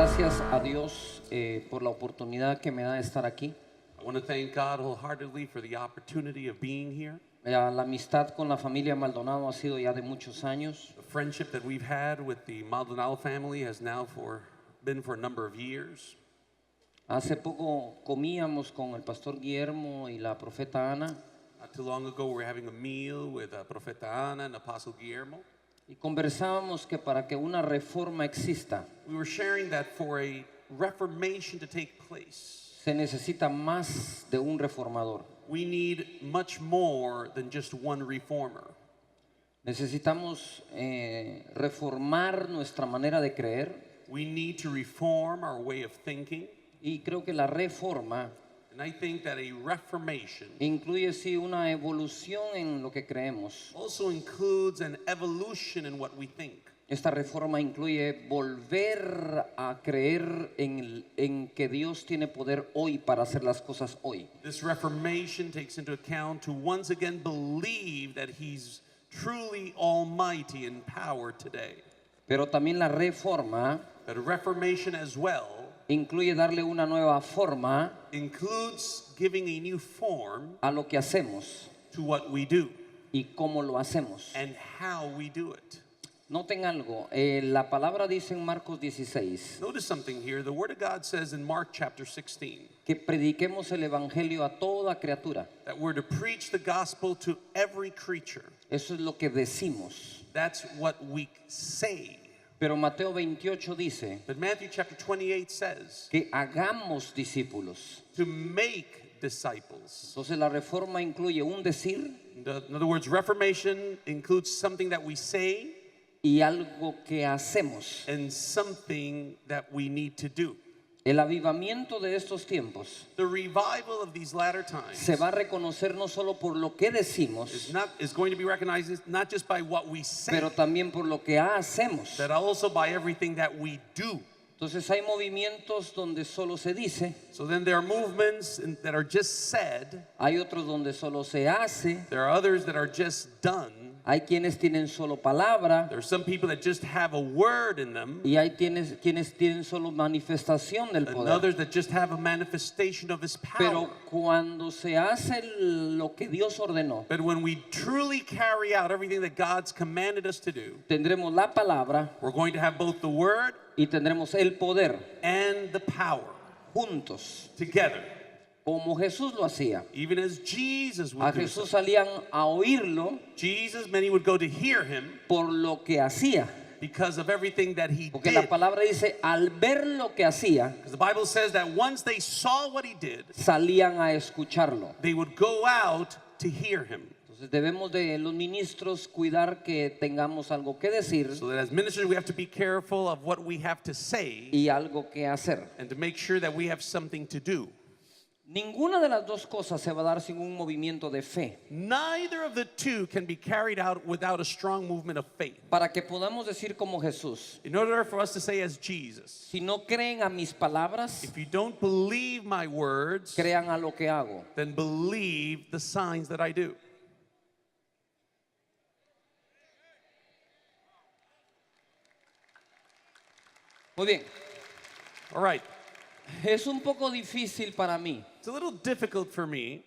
gracias a Dios por la oportunidad que me da de estar aquí. I want to thank God wholeheartedly for the opportunity of being here. La amistad con la familia Maldonado ha sido ya de muchos años. The friendship that we've had with the Maldonado family has now been for a number of years. Hace poco comíamos con el pastor Guillermo y la profeta Ana Not too long ago, we were having a meal with Profeta Ana and Apostle Guillermo. y conversábamos que para que una reforma exista We were sharing that for a reformation to take place, se necesita más de un reformador. we need much more than just one reformer. Necesitamos reformar nuestra manera de creer We need to reform our way of thinking. y creo que la reforma And I think that a reformation incluye sí una evolución en lo que creemos. also includes an evolution in what we think. Esta reforma incluye volver a creer en que Dios tiene poder hoy para hacer las cosas hoy. This reformation takes into account to once again believe that He's truly almighty in power today. Pero también la reforma But a reformation as well incluye darle una nueva forma includes giving a new form a lo que hacemos to what we do y cómo lo hacemos. and how we do it. Noten algo, la palabra dice en Marcos 16 Notice something here. The Word of God says in Mark chapter 16 que prediquemos el evangelio a toda criatura. that we're to preach the gospel to every creature. Eso es lo que decimos. That's what we say. Pero Mateo 28 dice But Matthew chapter 28 says que hagamos discípulos. to make disciples. Entonces la reforma incluye un decir In other words, reformation includes something that we say y algo que hacemos. and something that we need to do. El avivamiento de estos tiempos The revival of these latter times se va a reconocer no solo por lo que decimos, is going to be recognized not just by what we say, pero también por lo que hacemos. but also by everything that we do. Entonces hay movimientos donde solo se dice, So then there are movements that are just said. hay otros donde solo se hace, There are others that are just done. hay quienes tienen solo palabra There are some people that just have a word in them, y hay quienes tienen solo manifestación del and poder. others that just have a manifestation of His power. Pero cuando se hace lo que Dios ordenó, But when we truly carry out everything that God's commanded us to do, tendremos la palabra we're going to have both the word y tendremos el poder and the power juntos, together, como Jesús lo hacía. even as Jesus A would do Jesús so. salían a oírlo Jesus, many would go to hear Him por lo que hacía. because of everything that He Porque la did. palabra dice, al ver lo que hacía, Because the Bible says that once they saw what He did, salían a escucharlo. they would go out to hear Him. Entonces debemos de los ministros cuidar que tengamos algo que decir So that as ministers, we have to be careful of what we have to say y algo que hacer. and to make sure that we have something to do. Ninguna de las dos cosas se va a dar sin un movimiento de fe. Neither of the two can be carried out without a strong movement of faith. Para que podamos decir como Jesús, In order for us to say as Jesus, si no creen a mis palabras, if you don't believe my words, crean a lo que hago. then believe the signs that I do. Muy bien, All right. es un poco difícil para mí It's a little difficult for me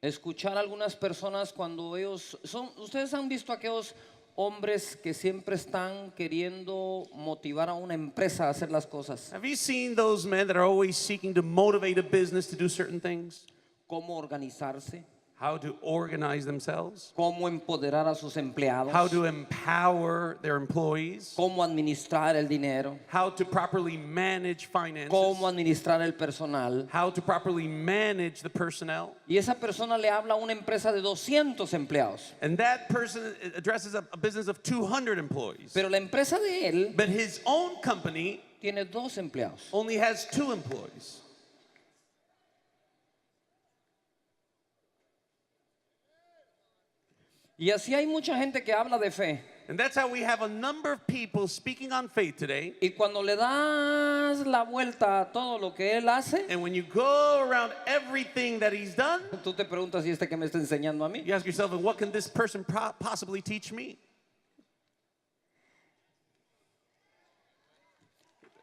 escuchar a algunas personas cuando ellos son, ustedes han visto aquellos hombres que siempre están queriendo motivar a una empresa a hacer las cosas, Have you seen those men that are always seeking to motivate a business to do certain things? cómo organizarse, How to organize themselves? cómo empoderar a sus empleados, How to empower their employees? cómo administrar el dinero, How to properly manage finances? cómo administrar el personal. How to properly manage the personnel? Y esa persona le habla a una empresa de 200 empleados, And that person addresses a business of 200 employees. pero la empresa de él But his own company tiene 2 empleados. only has 2 employees. Y así hay mucha gente que habla de fe. And that's how we have a number of people speaking on faith today. Y cuando le das la vuelta a todo lo que él hace, And when you go around everything that he's done, tú te preguntas, ¿y este que me está enseñando a mí? you ask yourself, what can this person possibly teach me?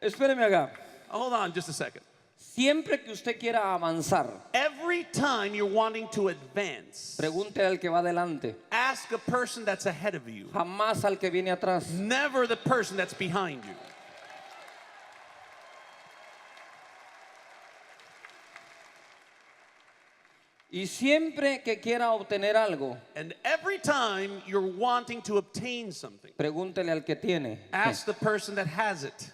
Espéreme acá. Hold on just a second. Siempre que usted quiera avanzar, Every time you're wanting to advance, pregunte al que va adelante, ask a person that's ahead of you, jamás al que viene atrás. never the person that's behind you. Y siempre que quiera obtener algo, And every time you're wanting to obtain something, pregúntele al que tiene. ask the person that has it.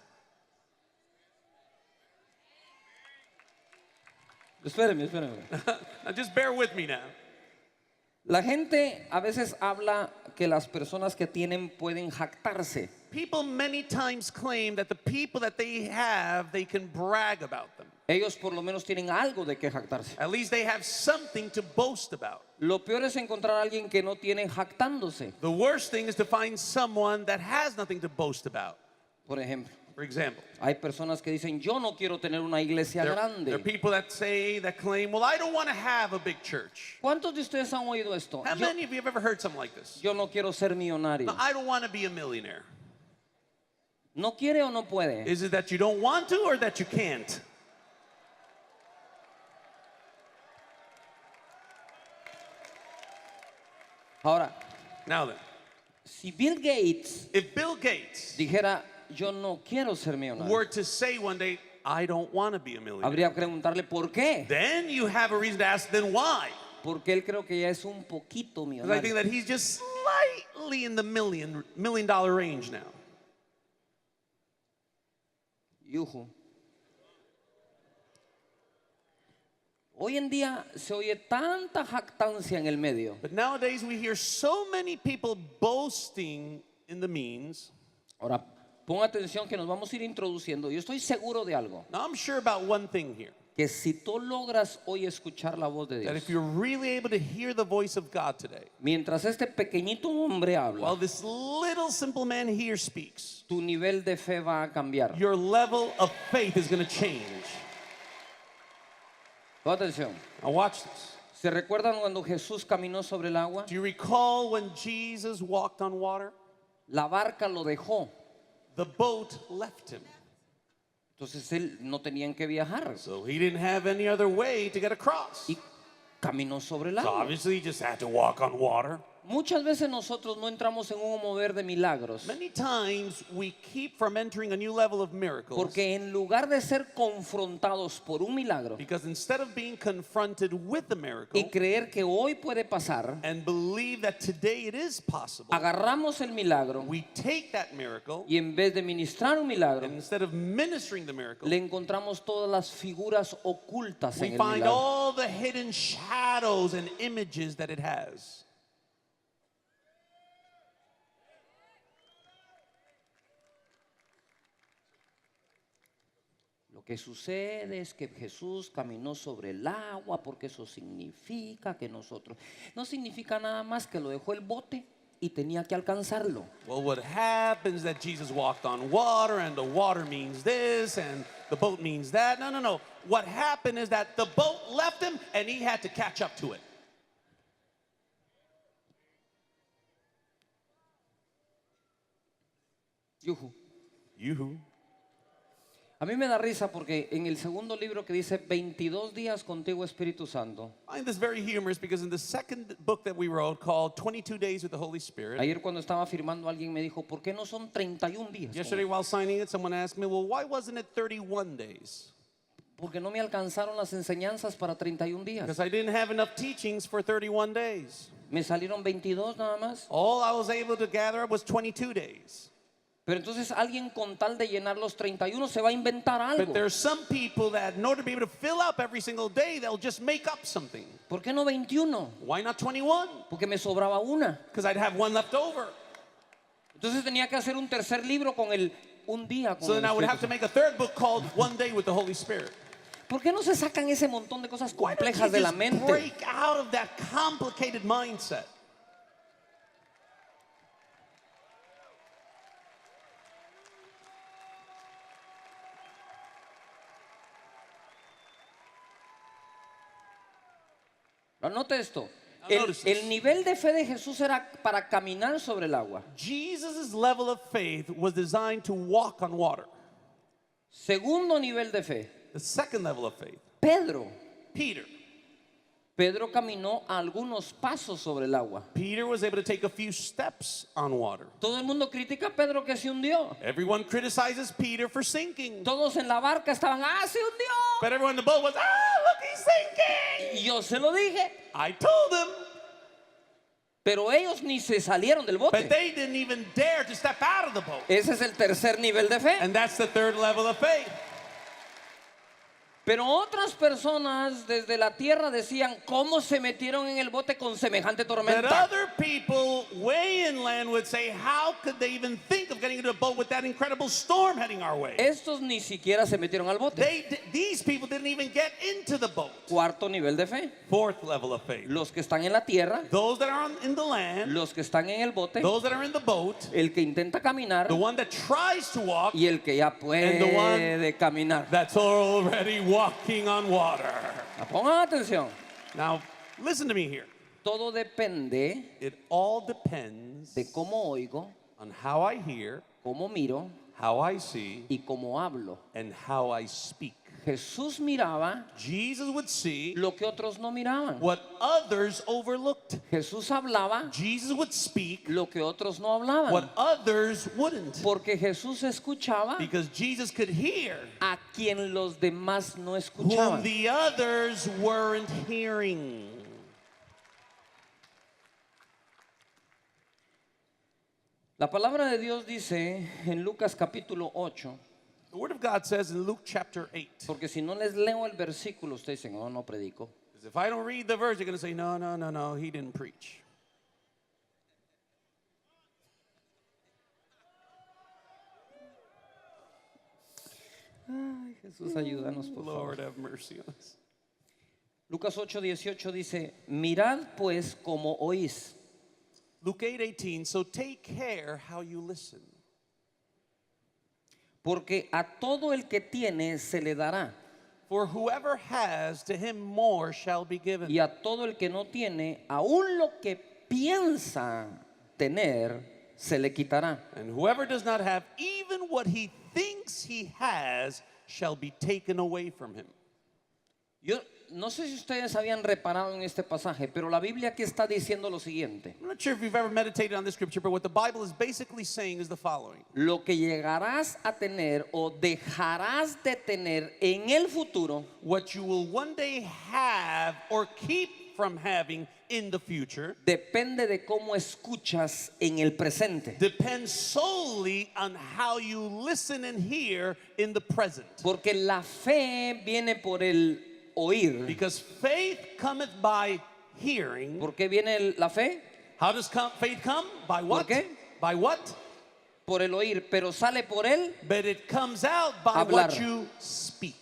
Espéreme. Now just bear with me now. La gente a veces habla que las personas que tienen pueden jactarse. People many times claim that the people that they have, they can brag about them. Ellos por lo menos tienen algo de que jactarse. At least they have something to boast about. Lo peor es encontrar a alguien que no tiene jactándose. The worst thing is to find someone that has nothing to boast about. Por ejemplo, For example, hay personas que dicen, yo no quiero tener una iglesia there are grande. people that claim, well, I don't want to have a big church. ¿Cuántos de ustedes han oído esto? How many of you have ever heard something like this? Yo no quiero ser millonario. No, I don't want to be a millionaire. ¿No quiere o no puede? Is it that you don't want to or that you can't? Ahora, Now then, si Bill Gates if Bill Gates dijera, yo no quiero ser millonario, were to say one day, I don't want to be a millionaire, habría que preguntarle por qué. then you have a reason to ask, then why? Porque él creo que ya es un poquito Because I think millonario. that he's just slightly in the million dollar range now. Yujú. Hoy en día se oye tanta jactancia en el medio. But nowadays we hear so many people boasting in the means. Ahora, pon atención que nos vamos a ir introduciendo. Yo estoy seguro de algo. Now I'm sure about one thing here, Que si tú logras hoy escuchar la voz de that Dios, if you're really able to hear the voice of God today, mientras este pequeñito hombre while habla, this little simple man here speaks, tu nivel de fe va a cambiar. your level of faith is going to change. Pon atención. Now watch this. ¿Se recuerdan cuando Jesús caminó sobre el agua? Do you recall when Jesus walked on water? La barca lo dejó. The boat left him. Entonces él no tenía que viajar. So he didn't have any other way to get across. Y caminó sobre el So agua. obviously he just had to walk on water. Muchas veces nosotros no entramos en un mover de milagros. Many times we keep from entering a new level of miracles Porque en lugar de ser confrontados por un milagro because instead of being confronted with the miracle y creer que hoy puede pasar, and believe that today it is possible, agarramos el milagro we take that miracle y en vez de ministrar un milagro, and instead of ministering the miracle, le encontramos todas las figuras ocultas we en el find milagro. all the hidden shadows and images that it has. Lo que sucede es que Jesús caminó sobre el agua porque eso significa que nosotros, no significa nada más que lo dejó el bote y tenía que alcanzarlo. Well, what happens is that Jesus walked on water, and the water means this, and the boat means that. No. What happened is that the boat left him, and he had to catch up to it. Yujú. Yoo-hoo. A mí me da risa porque en el segundo libro que dice 22 días contigo Espíritu Santo, I find this very humorous because in the second book that we wrote called 22 Days with the Holy Spirit, ayer cuando estaba firmando alguien me dijo, ¿por qué no son 31 días? yesterday while signing it, someone asked me, well, why wasn't it 31 days? Porque no me alcanzaron las enseñanzas para 31 días. Because I didn't have enough teachings for 31 days. Me salieron 22 nada más. All I was able to gather up was 22 days. Pero entonces alguien con tal de llenar los 31 se va a inventar algo. But there's some people that in order to be able to fill up every single day, they'll just make up something. ¿Por qué no 21? Why not 21? Porque me sobraba una. Because I'd have one left over. Entonces tenía que hacer un tercer libro con el un día con So el then I would Espíritu have to make a third book called One Day with the Holy Spirit. ¿Por qué no se sacan ese montón de cosas Why don't you complejas de la just mente? break out of that complicated mindset? Note esto. Now notice this. El nivel de fe de Jesús era para caminar sobre el agua. Jesus' level of faith was designed to walk on water. Segundo nivel de fe. The second level of faith. Pedro. Peter. Pedro caminó algunos pasos sobre el agua. Peter was able to take a few steps on water. Todo el mundo critica a Pedro que se hundió. Everyone criticizes Peter for sinking. Todos en la barca estaban, se hundió. But everyone in the boat was, look, he's sinking. Y yo se lo dije. I told them. Pero ellos ni se salieron del bote. But they didn't even dare to step out of the boat. Ese es el tercer nivel de fe. And that's the third level of faith. Pero otras personas desde la tierra decían, ¿cómo se metieron en el bote con semejante That tormenta? other people way inland would say, how could they even think of getting into a boat with that incredible storm heading our way? Estos ni siquiera se metieron al bote. These people didn't even get into the boat. Cuarto nivel de fe. Fourth level of faith. Los que están en la tierra, Those that are in the land, los que están en el bote, those that are in the boat, el que intenta caminar the one that tries to walk, y el que ya And the one puede caminar. that's already walking on water. Pongan atención. Now, listen to me here. Todo depende It all depends de cómo oigo, on how I hear, cómo miro how I see, y cómo hablo. and how I speak. Jesús miraba Jesus would see lo que otros no miraban. what others overlooked. Jesús hablaba Jesus would speak lo que otros no hablaban. what others wouldn't. Porque Jesús escuchaba Because Jesus could hear a quien los demás no whom escuchaban. the others weren't hearing. La palabra de Dios dice en Lucas capítulo 8, The Word of God says in Luke chapter 8, porque si no les leo el versículo, ustedes dicen, oh, no predico. because if I don't read the verse, you're going to say, no, he didn't preach. Ay, Jesús, ayúdanos, por Lord, favor. have mercy on us. Lucas 8:18 dice, mirad pues como oís, Luke 8:18, so take care how you listen. porque a todo el que tiene se le dará, For whoever has, to him more shall be given. y a todo el que no tiene, aún lo que piensa tener, se le quitará. And whoever does not have, even what he thinks he has, shall be taken away from him. Yo no sé si ustedes habían reparado en este pasaje, pero la Biblia aquí está diciendo lo siguiente. I'm not sure if you've ever meditated on this scripture, but what the Bible is basically saying is the following. Lo que llegarás a tener o dejarás de tener en el futuro What you will one day have or keep from having in the future depende de cómo escuchas en el presente. depends solely on how you listen and hear in the present. Porque la fe viene por el oír. Because faith cometh by hearing. ¿Por qué viene la fe? How does faith come? By what? ¿Por qué? By what? Por el oír, pero sale por el But it comes out by Hablar. what you speak.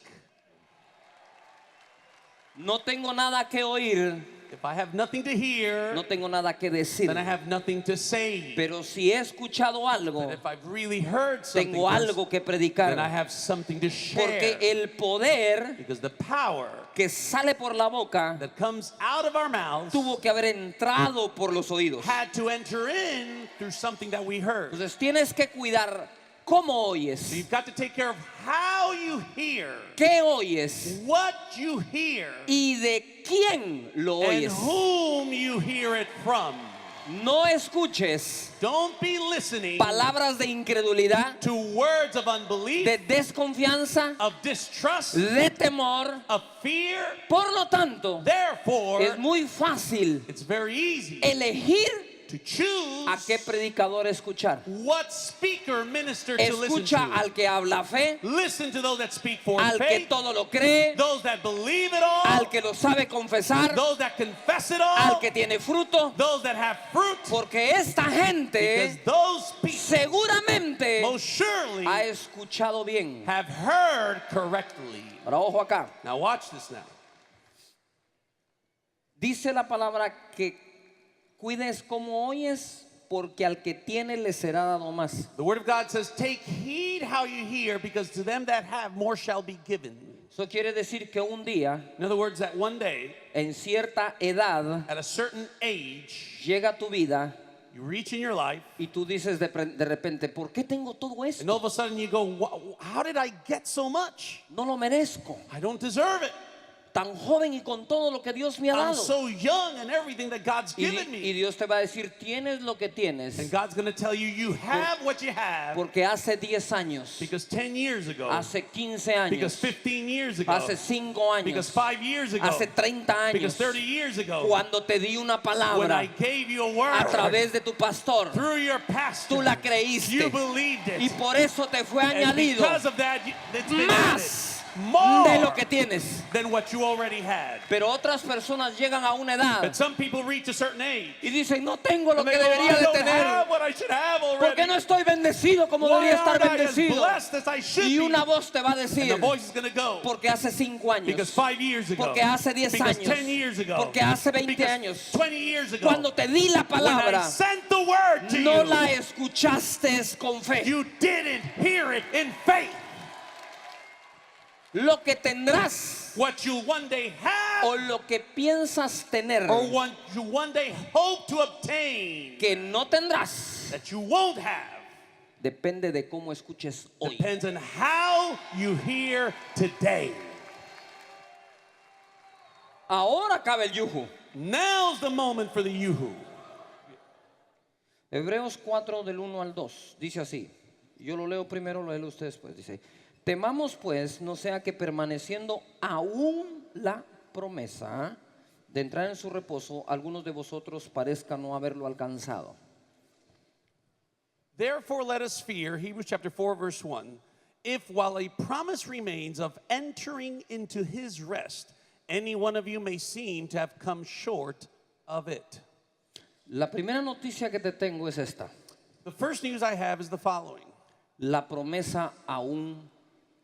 no tengo nada que oír, If I have nothing to hear, no tengo nada que decir. then I have nothing to say. Pero si he escuchado algo, But if I've really heard something, tengo algo que then I predicar. have something to Porque share. el poder Because the power que sale por la boca that comes out of our mouths tuvo que haber entrado por los oídos. had to enter in through something that we heard. Entonces tienes que cuidar cómo So oyes, you've got to take care of how you hear, qué oyes what you hear, y de quién lo and oyes. whom you hear it from. No escuches Don't be listening palabras de incredulidad, to words of unbelief, de desconfianza, of distrust, de temor. of fear. Por lo tanto, Therefore, es muy fácil it's very easy elegir to choose a qué predicador escuchar. what speaker minister to listen Escucha to. al que habla fe, Listen to those that speak for al que faith, todo lo cree, those that believe it all, al que lo sabe confesar, those that confess it all, al que tiene fruto, those that have fruit, porque esta because gente those people seguramente most surely ha escuchado bien. have heard correctly. Ahora ojo acá. Now watch this now. Dice la palabra que cuides como oyes, porque al que tiene le será dado más. The word of God says, take heed how you hear, because to them that have more shall be given. Eso quiere decir que un día, In other words, that one day, en cierta edad, at a certain age, llega a tu vida You reach in your life, y tú dices de repente, ¿por qué tengo todo and all esto? of a sudden you go, how did I get so much? No lo merezco. I don't deserve it. Tan joven y con todo lo que Dios me ha I'm dado. so young and everything that God's Y, given y me. Dios te va a decir, tienes lo que tienes, And God's going to tell you, you have what you have. porque hace 10 años, Because 10 years ago, hace 15 because años, 15 years ago, hace 5 because años, 5 years ago, hace 30 because años, 30 years ago, cuando te di una when I palabra gave you a a word través de tu pastor, through your pastor, tú la creíste you believed y it. por eso te fue And añadido because of that, it's been más added more de lo que tienes. than what you already had. Pero otras personas llegan a una edad But some people reach a certain age, y dicen, no tengo lo and que they go, debería I de don't tener. have what I should have ¿Por already. qué no estoy bendecido como Why debería estar aren't I as bendecido? blessed as I should Y be? una voz te va a And decir, the voice is going to go. porque hace 5 años, Because 5 years ago, porque hace 10 because años, 10 years ago, porque hace 20 because años, 20 years ago, cuando te di la when I palabra, sent the word to no you, la escuchaste con fe. you didn't hear it in faith. Lo que tendrás What you'll one day have, o lo que piensas tener or what you one day hope to obtain, que no tendrás, that you won't have, depende de cómo escuches hoy. depends on how you hear today. Ahora cabe el yugo. Now's the moment for the yuhu. Hebreos 4 del 1 al 2 dice así. Yo lo leo primero, lo leen ustedes después. Dice, temamos pues, no sea que permaneciendo aún la promesa de entrar en su reposo, algunos de vosotros parezcan no haberlo alcanzado. Therefore let us fear, Hebrews chapter 4 verse 1, if while a promise remains of entering into his rest, any one of you may seem to have come short of it. La primera noticia que te tengo es esta. The first news I have is the following. La promesa aún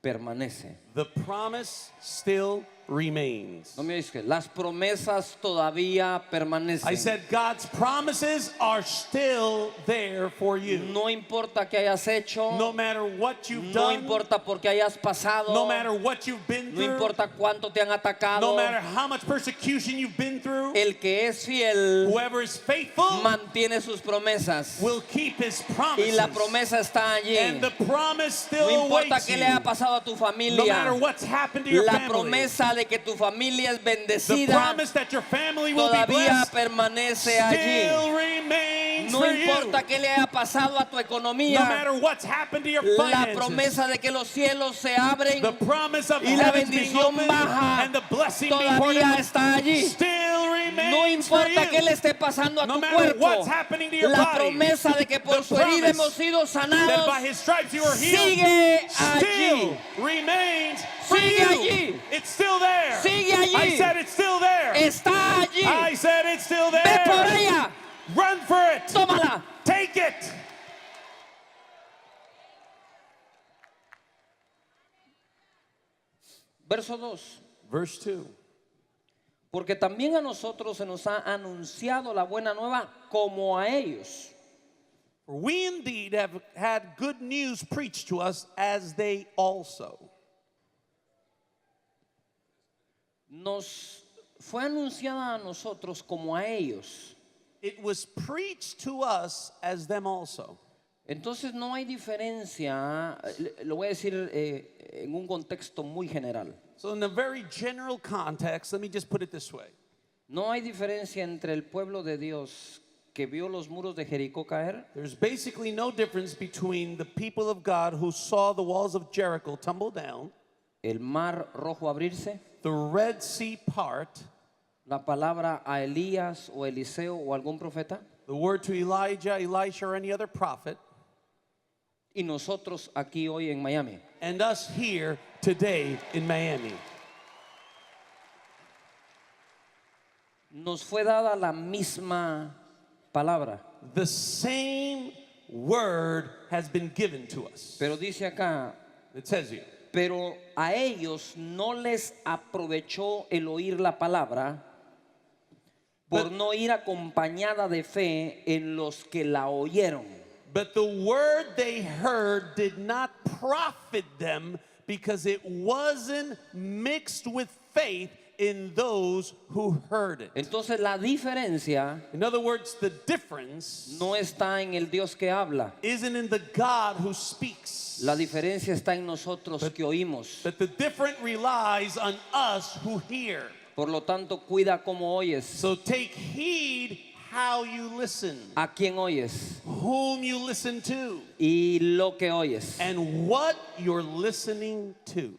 permanece. The promise still remains. No me digas que las promesas todavía permanecen. I said God's promises are still there for you. No importa qué hayas hecho, No matter what you've no done, importa por qué hayas pasado, no matter what you've been no through, importa cuánto te han atacado, no matter how much persecution you've been through, el que es fiel whoever is faithful mantiene sus promesas will keep his y promises. la promesa está allí. And the promise still No importa awaits qué you. le haya pasado a tu No matter familia, what's happened to your la family, promesa de que tu familia es the bendecida promise that your family will be todavía blessed permanece allí. still remains No for you. importa qué le haya pasado a tu No economía, matter what's happened to your la finances, promesa de que los cielos se abren the promise of y la heavens being bendición open baja and the blessing being poured todavía out está allí. still remains No for importa you. qué le esté pasando a No tu matter cuerpo, what's happening to your la body, promesa de que por the su herida promise hemos sido that sanados by his stripes you are healed sigue still allí. remains for Sigue you. allí. It's still there. Sigue allí. I said it's still there. Está allí. I said it's still there. Ve por ella, Run for it. tómala. Take it. Verso 2. Verse 2. Porque también a nosotros se nos ha anunciado la buena nueva como a ellos. For we indeed have had good news preached to us as they also. Nos fue anunciada a nosotros como a ellos. It was preached to us as them also. Entonces no hay diferencia, lo voy a decir en un contexto muy general. So in a very general context, let me just put it this way. No hay diferencia entre el pueblo de Dios que vio los muros de Jericó caer There's basically no difference between the people of God who saw the walls of Jericho tumble down, el mar rojo abrirse, the Red Sea part, la palabra a Elías o Eliseo o algún profeta, the word to Elijah, Elisha, or any other prophet, y nosotros aquí hoy en Miami. and us here today in Miami. Nos fue dada la misma palabra, The same word has been given to us. pero dice acá, It says here, pero a ellos no les aprovechó el oír la palabra por no ir acompañada de fe en los que la oyeron. but the word they heard did not profit them because it wasn't mixed with faith in those who heard it. Entonces la diferencia In other words, the difference no está en el Dios que habla. isn't in the God who speaks, La diferencia está en nosotros que oímos. but the difference relies on us who hear. Por lo tanto, cuida cómo oyes. So take heed how you listen, ¿A quién oyes? whom you listen to, Y lo que oyes. and what you're listening to.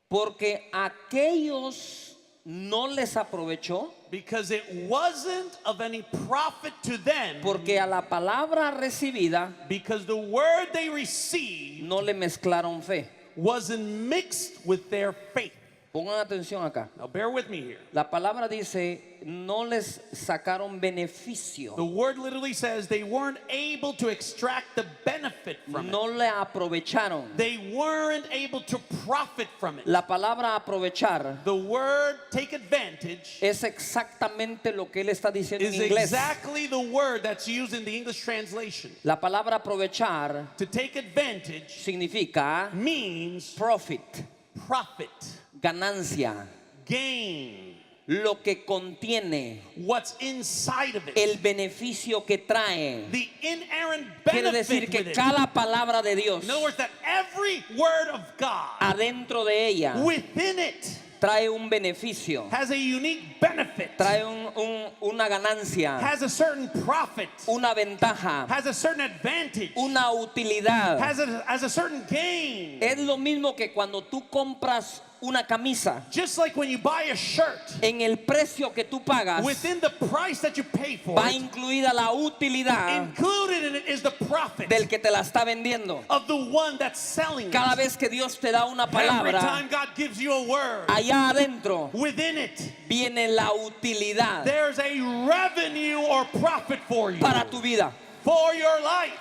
Porque aquellos no les aprovechó, Because it wasn't of any profit to them, porque a la palabra recibida because the word they received no le mezclaron fe. wasn't mixed with their faith. Pongan atención acá. Now bear with me here. La palabra dice, no les sacaron beneficio. The word literally says they weren't able to extract the benefit from it. No le aprovecharon. They weren't able to profit from it. La palabra aprovechar The word take advantage es exactamente lo que él está diciendo en is inglés. exactly the word that's used in the English translation. La palabra aprovechar To take advantage significa means profit, profit, ganancia, gain, lo que contiene, what's inside of it, el beneficio que trae. the inherent Quiere benefit decir with que it. cada palabra de Dios In other words, that every word of God adentro de ella within it trae un beneficio, has a unique benefit, trae una ganancia, has a certain profit, una ventaja, has a certain advantage, una utilidad. has a certain gain. Es lo mismo que cuando tú compras una camisa, Just like when you buy a shirt, en el precio que tú pagas within the price that you pay for va it, incluida la utilidad included in it is the profit del que te la está vendiendo. of the one that's selling Cada it. vez que Dios te da una Every palabra, time God gives you a word, allá adentro within it, viene la utilidad there's a revenue or profit for you, para tu vida. for your life.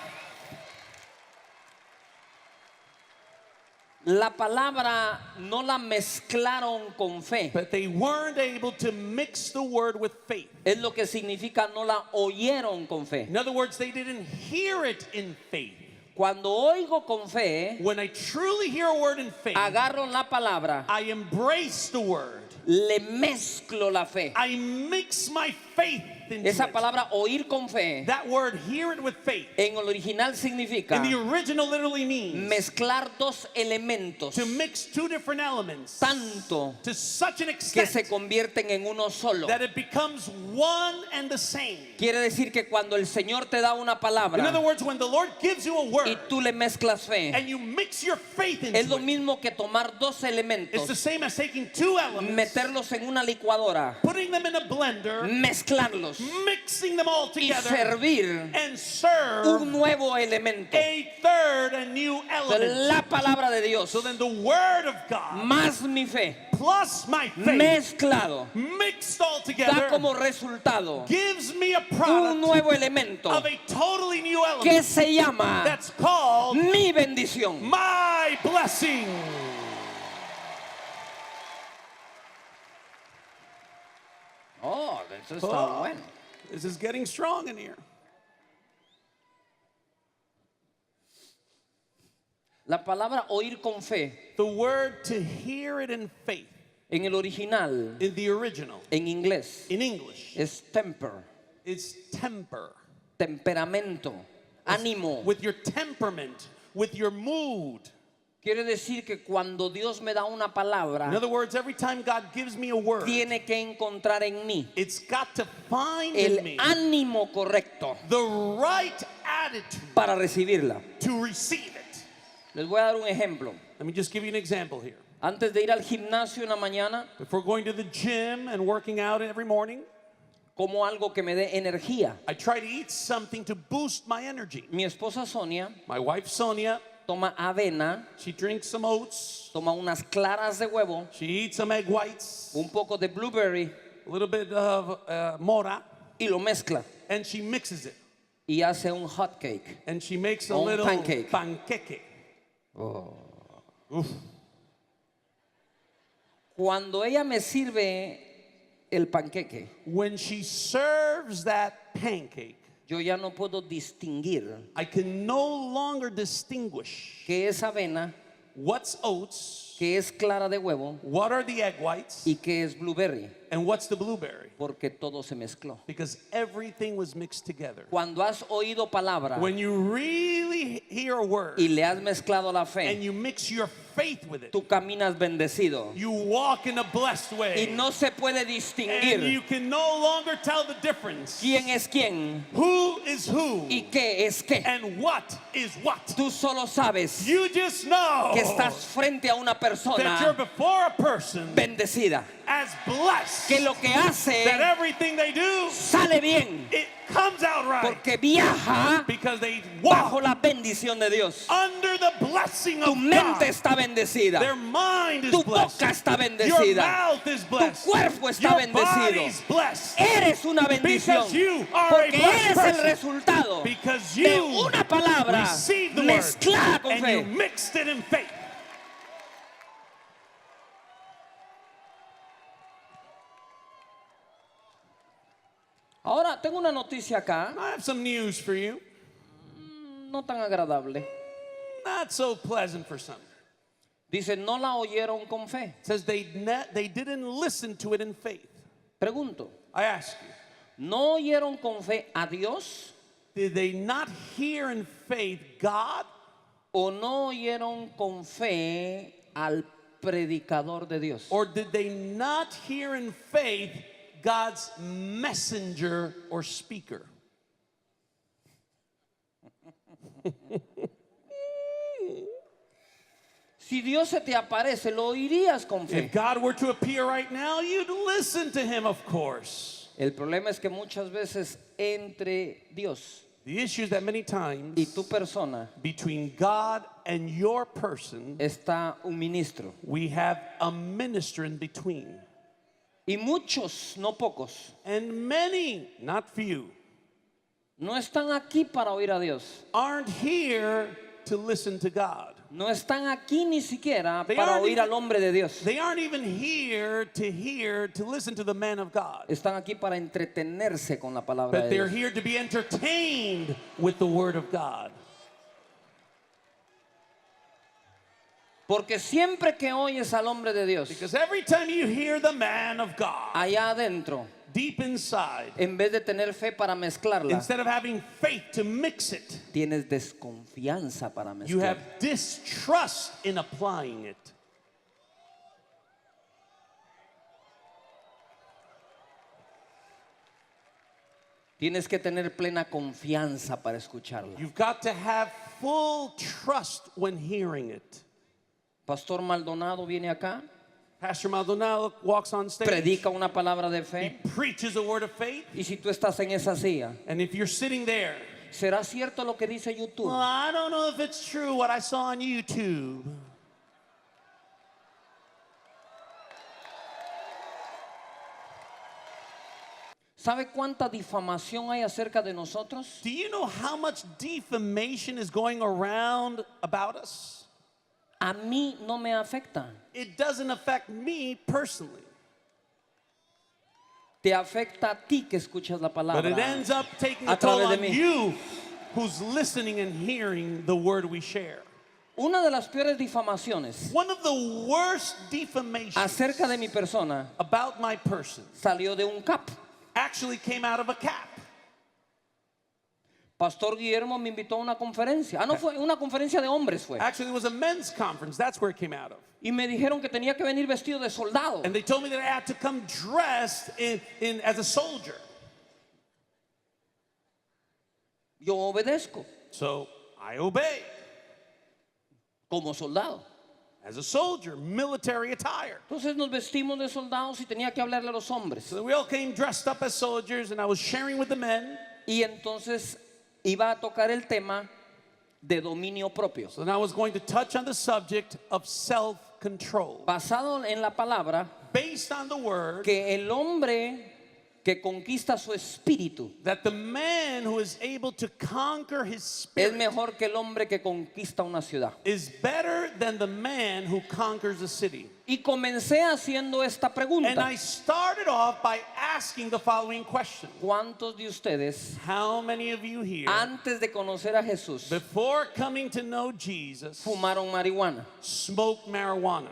La palabra no la mezclaron con fe. But they weren't able to mix the word with faith. Es lo que significa no la oyeron con fe. In other words, they didn't hear it in faith. Cuando oigo con fe, When I truly hear a word in faith, agarro la palabra, I embrace the word. le mezclo la fe. I mix my faith into Esa it. palabra oír con fe, That word, hear it with faith, en el original significa in the original literally means mezclar dos elementos, to mix two different elements tanto to such an que extent se convierten en uno solo. that it becomes one and the same. Quiere decir que cuando el Señor te da una In other palabra words, when the Lord gives you a y word tú le mezclas fe, and you mix your faith es lo into it, mismo que tomar dos it's the elementos, same as taking two elements, meterlos en una licuadora, putting them in a blender, mezclarlos mixing them all y together, servir and serve un nuevo elemento. a third and new element. La palabra de Dios So then the word of God más mi fe plus my faith mezclado mixed all da together como resultado gives me a un product nuevo elemento of a totally new que element se llama that's called mi bendición. my blessing. Oh, eso está Oh. bueno. This is getting strong in here. La palabra oír con fe The word to hear it in faith en el original, in the original, en inglés, in English, es temper, is temper. temperamento, ánimo. With your temperament, with your mood. Quiere decir que cuando Dios me da una palabra, In other words, every time God gives me a word, tiene que encontrar en mí it's got to find el in me ánimo correcto the right attitude para recibirla. to receive it. Les voy a dar un ejemplo. Let me just give you an example here. Antes de ir al gimnasio en la mañana, Before going to the gym and working out every morning, como algo que me dé energía. I try to eat something to boost my energy. Mi esposa Sonia My wife Sonia, toma avena, she drinks some oats, toma unas claras de huevo, she eats some egg whites, un poco de blueberry a little bit of mora, y lo mezcla and she mixes it. y hace un hot cake. And she makes a Un little pancake. panqueque. Oof. Cuando ella me sirve el panqueque, When she serves that pancake, yo ya no puedo distinguir I can no longer distinguish que es avena what's oats qué es clara de huevo What are the egg whites? y qué es blueberry, And what's the blueberry? porque todo se mezcló. Because everything was mixed together. Cuando has oído palabra When you really hear a word y le has mezclado la and fe, you mix your faith with it, tú caminas bendecido you walk in a blessed y way. no se puede And you distinguir can no longer tell the difference. quién es quién Who is who y qué es qué. and what is what. Tú solo sabes You just know que estás frente a una that you're persona before a person bendecida, as blessed, que lo que hace that everything they do, sale bien it comes out right porque viaja because they bajo walk la bendición de Dios. under the blessing Tu of mente God. está bendecida, Their mind is tu blessed. boca está Your bendecida, mouth is blessed. tu cuerpo está Your bendecido. body's blessed. Eres una bendición Because you are a porque blessed eres el person. resultado Because de you una palabra received the mezclada word con and you fe. mixed it in faith. Ahora tengo una noticia acá, I have some news for you. no tan agradable. Not so pleasant for some. Dice, no la oyeron con fe. It says they didn't listen to it in faith. Pregunto, I ask you, ¿no oyeron con fe a Dios did they not hear in faith God, o no oyeron con fe al predicador de Dios? or did they not hear in faith God's messenger or speaker? Si Dios se te aparece, lo oirías con fe. If God were to appear right now, you'd listen to him, of course. El problema es que muchas veces entre Dios The issue is that many y times tu persona between God and your person, está un ministro. we have a minister in between. Y muchos, no pocos, And many, not few, no están aquí para oír a Dios. aren't here to listen to God. No están aquí ni siquiera They para aren't oír even- al hombre de Dios. They aren't even here to listen to the man of God. Están aquí para entretenerse con la palabra But de they're Dios. here to be entertained with the word of God. Porque siempre que oyes al hombre de Dios, Because every time you hear the man of God, allá adentro, deep inside, en vez de tener fe para mezclarla, instead of having faith to mix it, tienes desconfianza para you have mezclar. distrust in applying it. Tienes que tener plena confianza para escucharla. You've got to have full trust when hearing it. Pastor Maldonado viene acá, Pastor Maldonado walks on stage. predica una palabra de He fe, preaches a word of faith. y si tú estás en esa silla, And if you're sitting there, ¿será cierto lo que dice well, YouTube? I don't know if it's true what I saw on YouTube. ¿Sabe cuánta difamación hay acerca de nosotros? Do you know how much defamation is going around about us? A mí no me afecta. It doesn't affect me personally, Te afecta a ti que escuchas la but it palabra. ends up taking A a toll través de on mí. you who's listening and hearing the word we share. Una de las peores difamaciones One of the worst defamations acerca de mi persona about my person salió de un CAP. actually came out of a cap. Pastor Guillermo me invitó a una conferencia. No fue una conferencia de hombres fue. Actually, it was a men's conference. That's where it came out of. Y me dijeron que tenía que venir vestido de soldado. And they told me that I had to come dressed in as a soldier. Yo obedezco So I obey. como soldado. As a soldier, military attire. Entonces nos vestimos de soldados y tenía que hablarle a los hombres. So we all came dressed up as soldiers, and I was sharing with the men. Y entonces iba a tocar el tema de dominio propio. So then I was going to touch on the subject of self-control. Basado en la palabra Based on the word que el hombre que conquista su espíritu that the man who is able to conquer his es spirit mejor que el hombre que conquista una ciudad. is better than the man who conquers a city. Y comencé haciendo esta And pregunta. I started off by asking the following question. ¿Cuántos de ustedes, How many of you here, antes de conocer a Jesús, before coming to know Jesus, fumaron marihuana? smoked marijuana?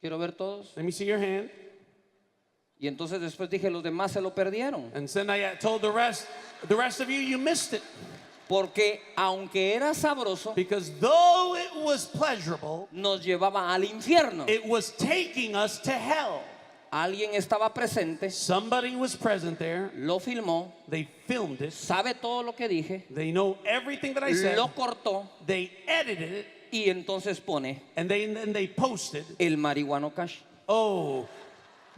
Quiero ver todos. Let me see your hand. Y entonces después dije, los demás se lo perdieron. And then I told the rest of you, you missed it. Porque aunque era sabroso, Because though it was pleasurable, nos llevaba al infierno. it was taking us to hell. Alguien estaba presente, Somebody was present there. lo filmó, They filmed it. sabe todo lo que dije, They know everything that I said. lo cortó They edited it. y entonces pone And then they posted, el marihuano cash. oh,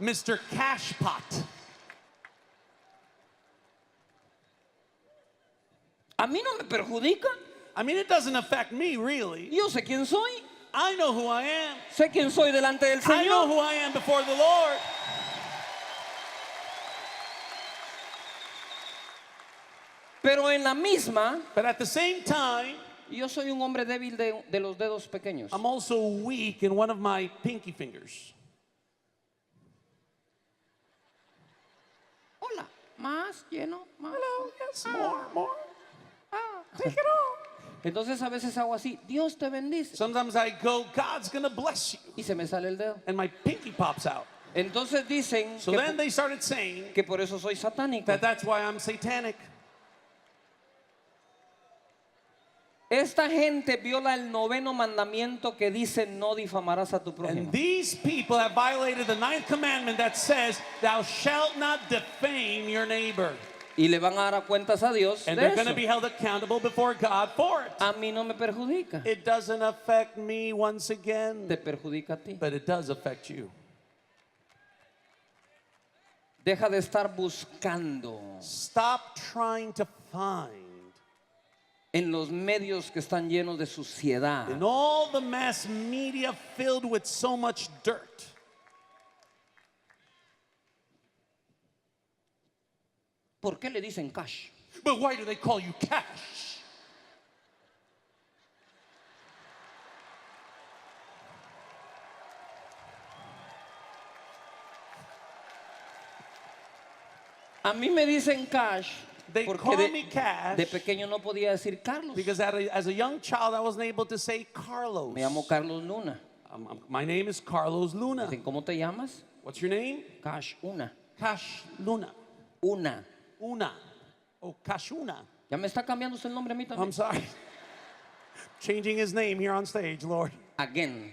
Mr. Cashpot. A mí no me perjudica. I mean, it doesn't affect me, really. Yo sé quién soy. I know who I am. Sé quién soy delante del I know Señor. who I am before the Lord. Pero en la misma, But at the same time, yo soy un hombre débil de los dedos pequeños. I'm also weak in one of my pinky fingers. Hola, más lleno, más. Yes, more. Take it all. Entonces a veces hago así, Dios te bendice. Sometimes I go, God's gonna bless you. Y se me sale el dedo. And my pinky pops out. Entonces dicen So then they started saying que por eso soy satánico. that that's why I'm satanic. Esta gente viola el 9º mandamiento que dice no difamarás a tu prójimo. And these people have violated the 9th commandment that says, thou shalt not defame your neighbor. Y le van a dar cuentas a Dios And de they're going to eso. be held accountable before God for it. A mí no me perjudica. It doesn't affect me once again, Te perjudica a ti. but it does affect you. Deja de estar buscando Stop trying to find en los medios que están llenos de suciedad. in all the mass media filled with so much dirt. ¿Por qué le dicen cash? But why do they call you cash? A mí me dicen cash They porque call de, me Cash de pequeño no podía decir Carlos. because as a young child I wasn't able to say Carlos. Me llamo Carlos Luna. My name is Carlos Luna. Dicen, ¿cómo te llamas? What's your name? Cash Una. Cash Luna. Una. Una. Oh, Kashuna. Ya me está cambiando usted el nombre a mí también. I'm sorry. Changing his name here on stage, Lord. Again.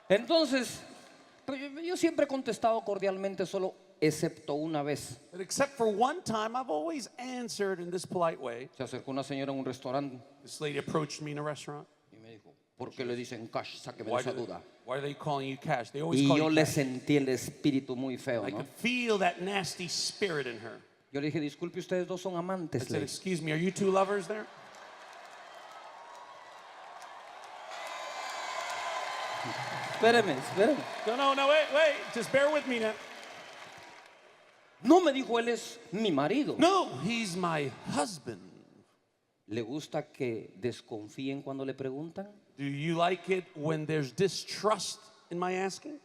Entonces, pues, yo siempre he contestado cordialmente solo excepto una vez. But except for one time, I've always answered in this polite way. Se acercó una señora en un restaurante This lady approached me in a restaurant. y me dijo, ¿por qué le dicen cash? Sáqueme de Why, esa duda. why are they calling you Cash? They always Y call yo you le Cash. sentí el espíritu muy feo, I ¿no? could feel that nasty spirit in her. Yo le dije, disculpe, ustedes dos son I amantes. said, le dije. excuse me, are you two lovers there? Espéreme. No, wait. Just bear with me now. No, me dijo, él es mi marido. No, he's my husband. ¿Le gusta que desconfíen cuando le preguntan? Do you like it when there's distrust in my asking?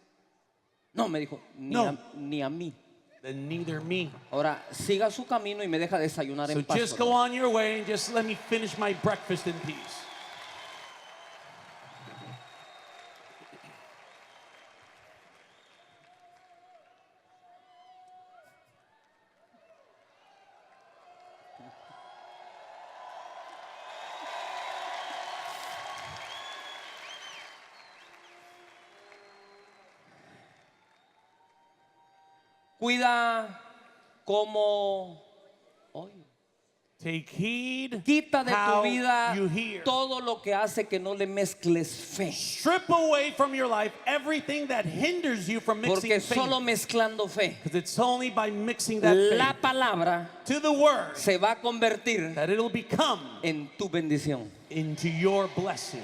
No, me dijo, No. ni a mí. Then neither me. Ahora, siga su camino y me deja desayunar So en paz. just go on your way and just let me finish my breakfast in peace. Cuida como oye, Take heed quita de tu how vida you hear. todo lo que hace que no le mezcles fe. Strip away from your life everything that hinders you from mixing Porque faith. solo mezclando fe, Because it's only by mixing that la faith palabra to the word se va a convertir that it'll become en tu bendición. into your blessing.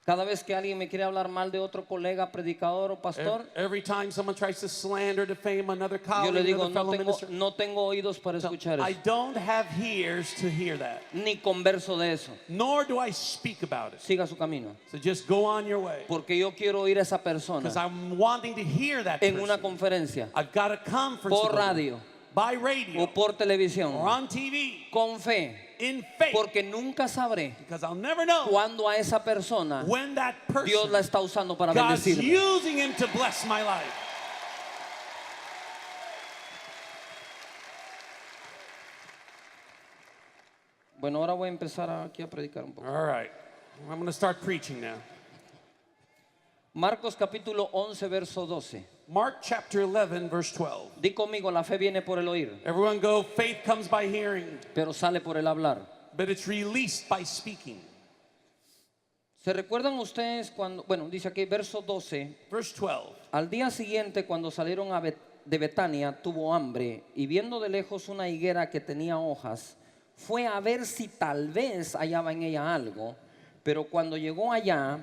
Cada vez que alguien me quiere hablar mal de otro colega, predicador o pastor, Every time someone tries to slander, defame another yo colleague, le digo, another fellow minister, no tengo oídos para escuchar I eso, don't have ears to hear that, ni converso de eso. nor do I speak about it. Siga su camino. So just go on your way. Porque yo quiero oír a esa Because persona I'm wanting to hear that en una person. conferencia, I've got a conference por to go to, radio, by radio o por televisión, or on TV, con fe, in faith, porque nunca sabré because I'll never know cuándo a esa persona when that Dios la person, está usando para God's bendecirme. using him to bless my life. Bueno, ahora voy a empezar aquí a predicar un poco. All right, I'm going to start preaching now. Marcos capítulo 11, verso 12. Mark chapter 11, verse 12. Di conmigo, la fe viene por el oír, Everyone go, faith comes by hearing, pero sale por el hablar. but it's released by speaking. ¿Se recuerdan ustedes cuando, bueno, dice aquí, verso 12, Verse 12. al día siguiente cuando salieron de Betania tuvo hambre y viendo de lejos una higuera que tenía hojas, fue a ver si tal vez hallaba en ella algo, pero cuando llegó allá,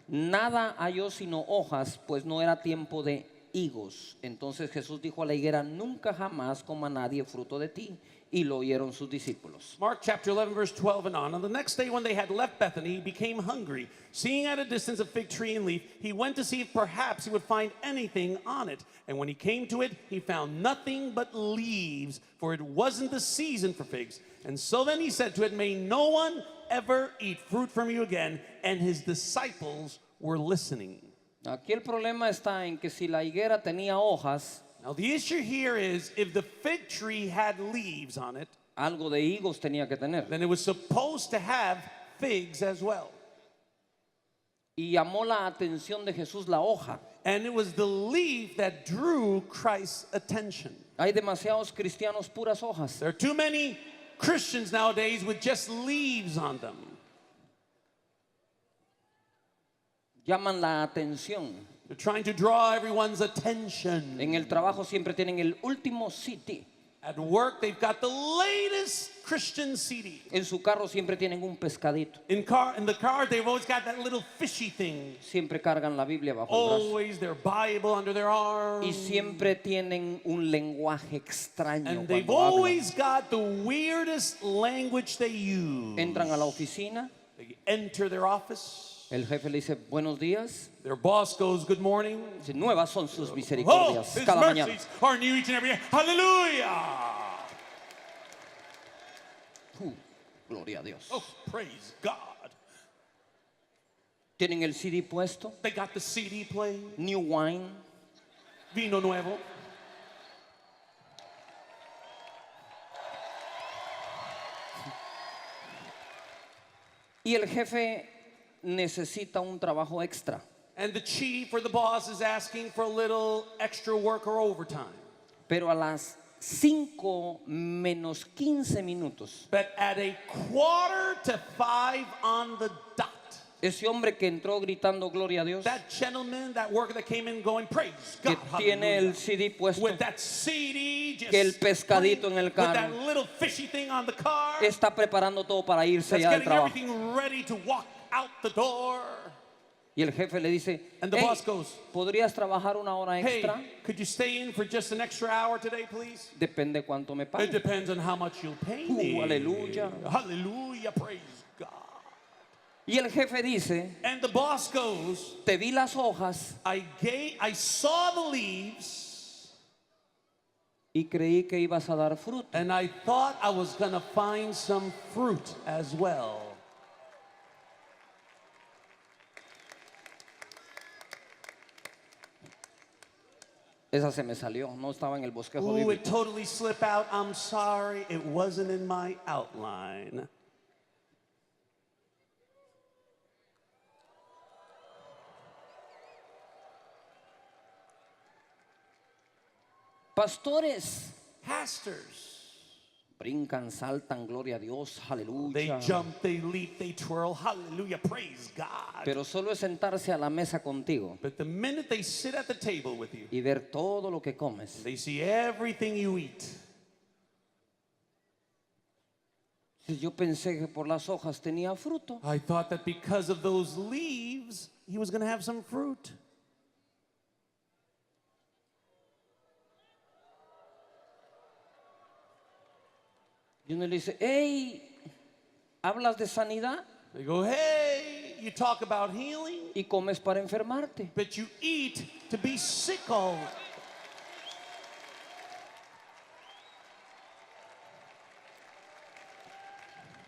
nada halló sino hojas, pues no era tiempo de higos. Entonces Jesús dijo a la higuera, nunca jamás coma nadie fruto de ti. Y lo oyeron sus discípulos. Mark chapter 11, verse 12 and on. On the next day when they had left Bethany, he became hungry. Seeing at a distance a fig tree and leaf, he went to see if perhaps he would find anything on it. And when he came to it, he found nothing but leaves, for it wasn't the season for figs. And so then he said to it, may no one ever eat fruit from you again. And his disciples were listening. Aquí el problema está en que si la higuera tenía hojas, Now the issue here is if the fig tree had leaves on it, algo de higos tenía que tener. then it was supposed to have figs as well. Y llamó la atención de Jesús la hoja. And it was the leaf that drew Christ's attention. Hay demasiados cristianos puras hojas. There are too many Christians nowadays with just leaves on them. Llaman la atención. They're trying to draw everyone's attention. En el trabajo siempre tienen el último CD. At work, they've got the latest Christian CD. En su carro siempre tienen un pescadito. In the car, they've always got that little fishy thing. Siempre cargan la Biblia bajo el brazo. Always their Bible under their arm. Y siempre tienen un lenguaje extraño And they've cuando hablan. always got the weirdest language they use. Entran a la oficina, They enter their office. el jefe le dice buenos días. Their boss goes, good morning. Dice, nuevas son sus Oh, misericordias his cada mañana. mercies are new each and every day. Hallelujah. Gloria a Dios. Oh, praise God. Tienen el CD puesto, They got the CD playing. New Wine. Vino nuevo. Y el jefe necesita un trabajo extra. And the chief or the boss is asking for a little extra work or overtime. Pero a las 5 menos 15 minutos, But at 4:45 on the dot, ese hombre que entró gritando gloria a Dios, that gentleman, that worker that came in going, praise que God, tiene hallelujah. el CD puesto, With that CD, just que el pescadito playing, en el with that carro, little fishy thing on the car, está preparando todo para irse that's ya del getting trabajo. everything ready to walk out the door. Y el jefe le dice, And the "Hey, boss goes, ¿podrías trabajar una hora hey, extra? could you stay in for just an extra hour today, please? Depende cuánto me It pague." depends on how much you'll pay me. Hallelujah. Hallelujah, praise God. Y el jefe dice, And the boss goes, te vi las hojas I saw the leaves, y creí que ibas a dar fruto. and I thought I was gonna find some fruit as well. Esa se me salió, no estaba en el bosquejo Ooh, bíblico. it totally slipped out. I'm sorry, it wasn't in my outline. Pastores Pastors, brincan, saltan, gloria a Dios, they aleluya. jump, they leap, they twirl. Hallelujah, praise God. Pero solo es sentarse a la mesa contigo But the minute they sit at the table with you, y ver todo lo que comes. they see everything you eat. Si yo pensé que por las hojas tenía fruto. I thought that because of those leaves, he was going to have some fruit. Y uno le dice, hey, hablas de sanidad They go, hey, you talk about healing, y comes para enfermarte. but you eat to be sick all.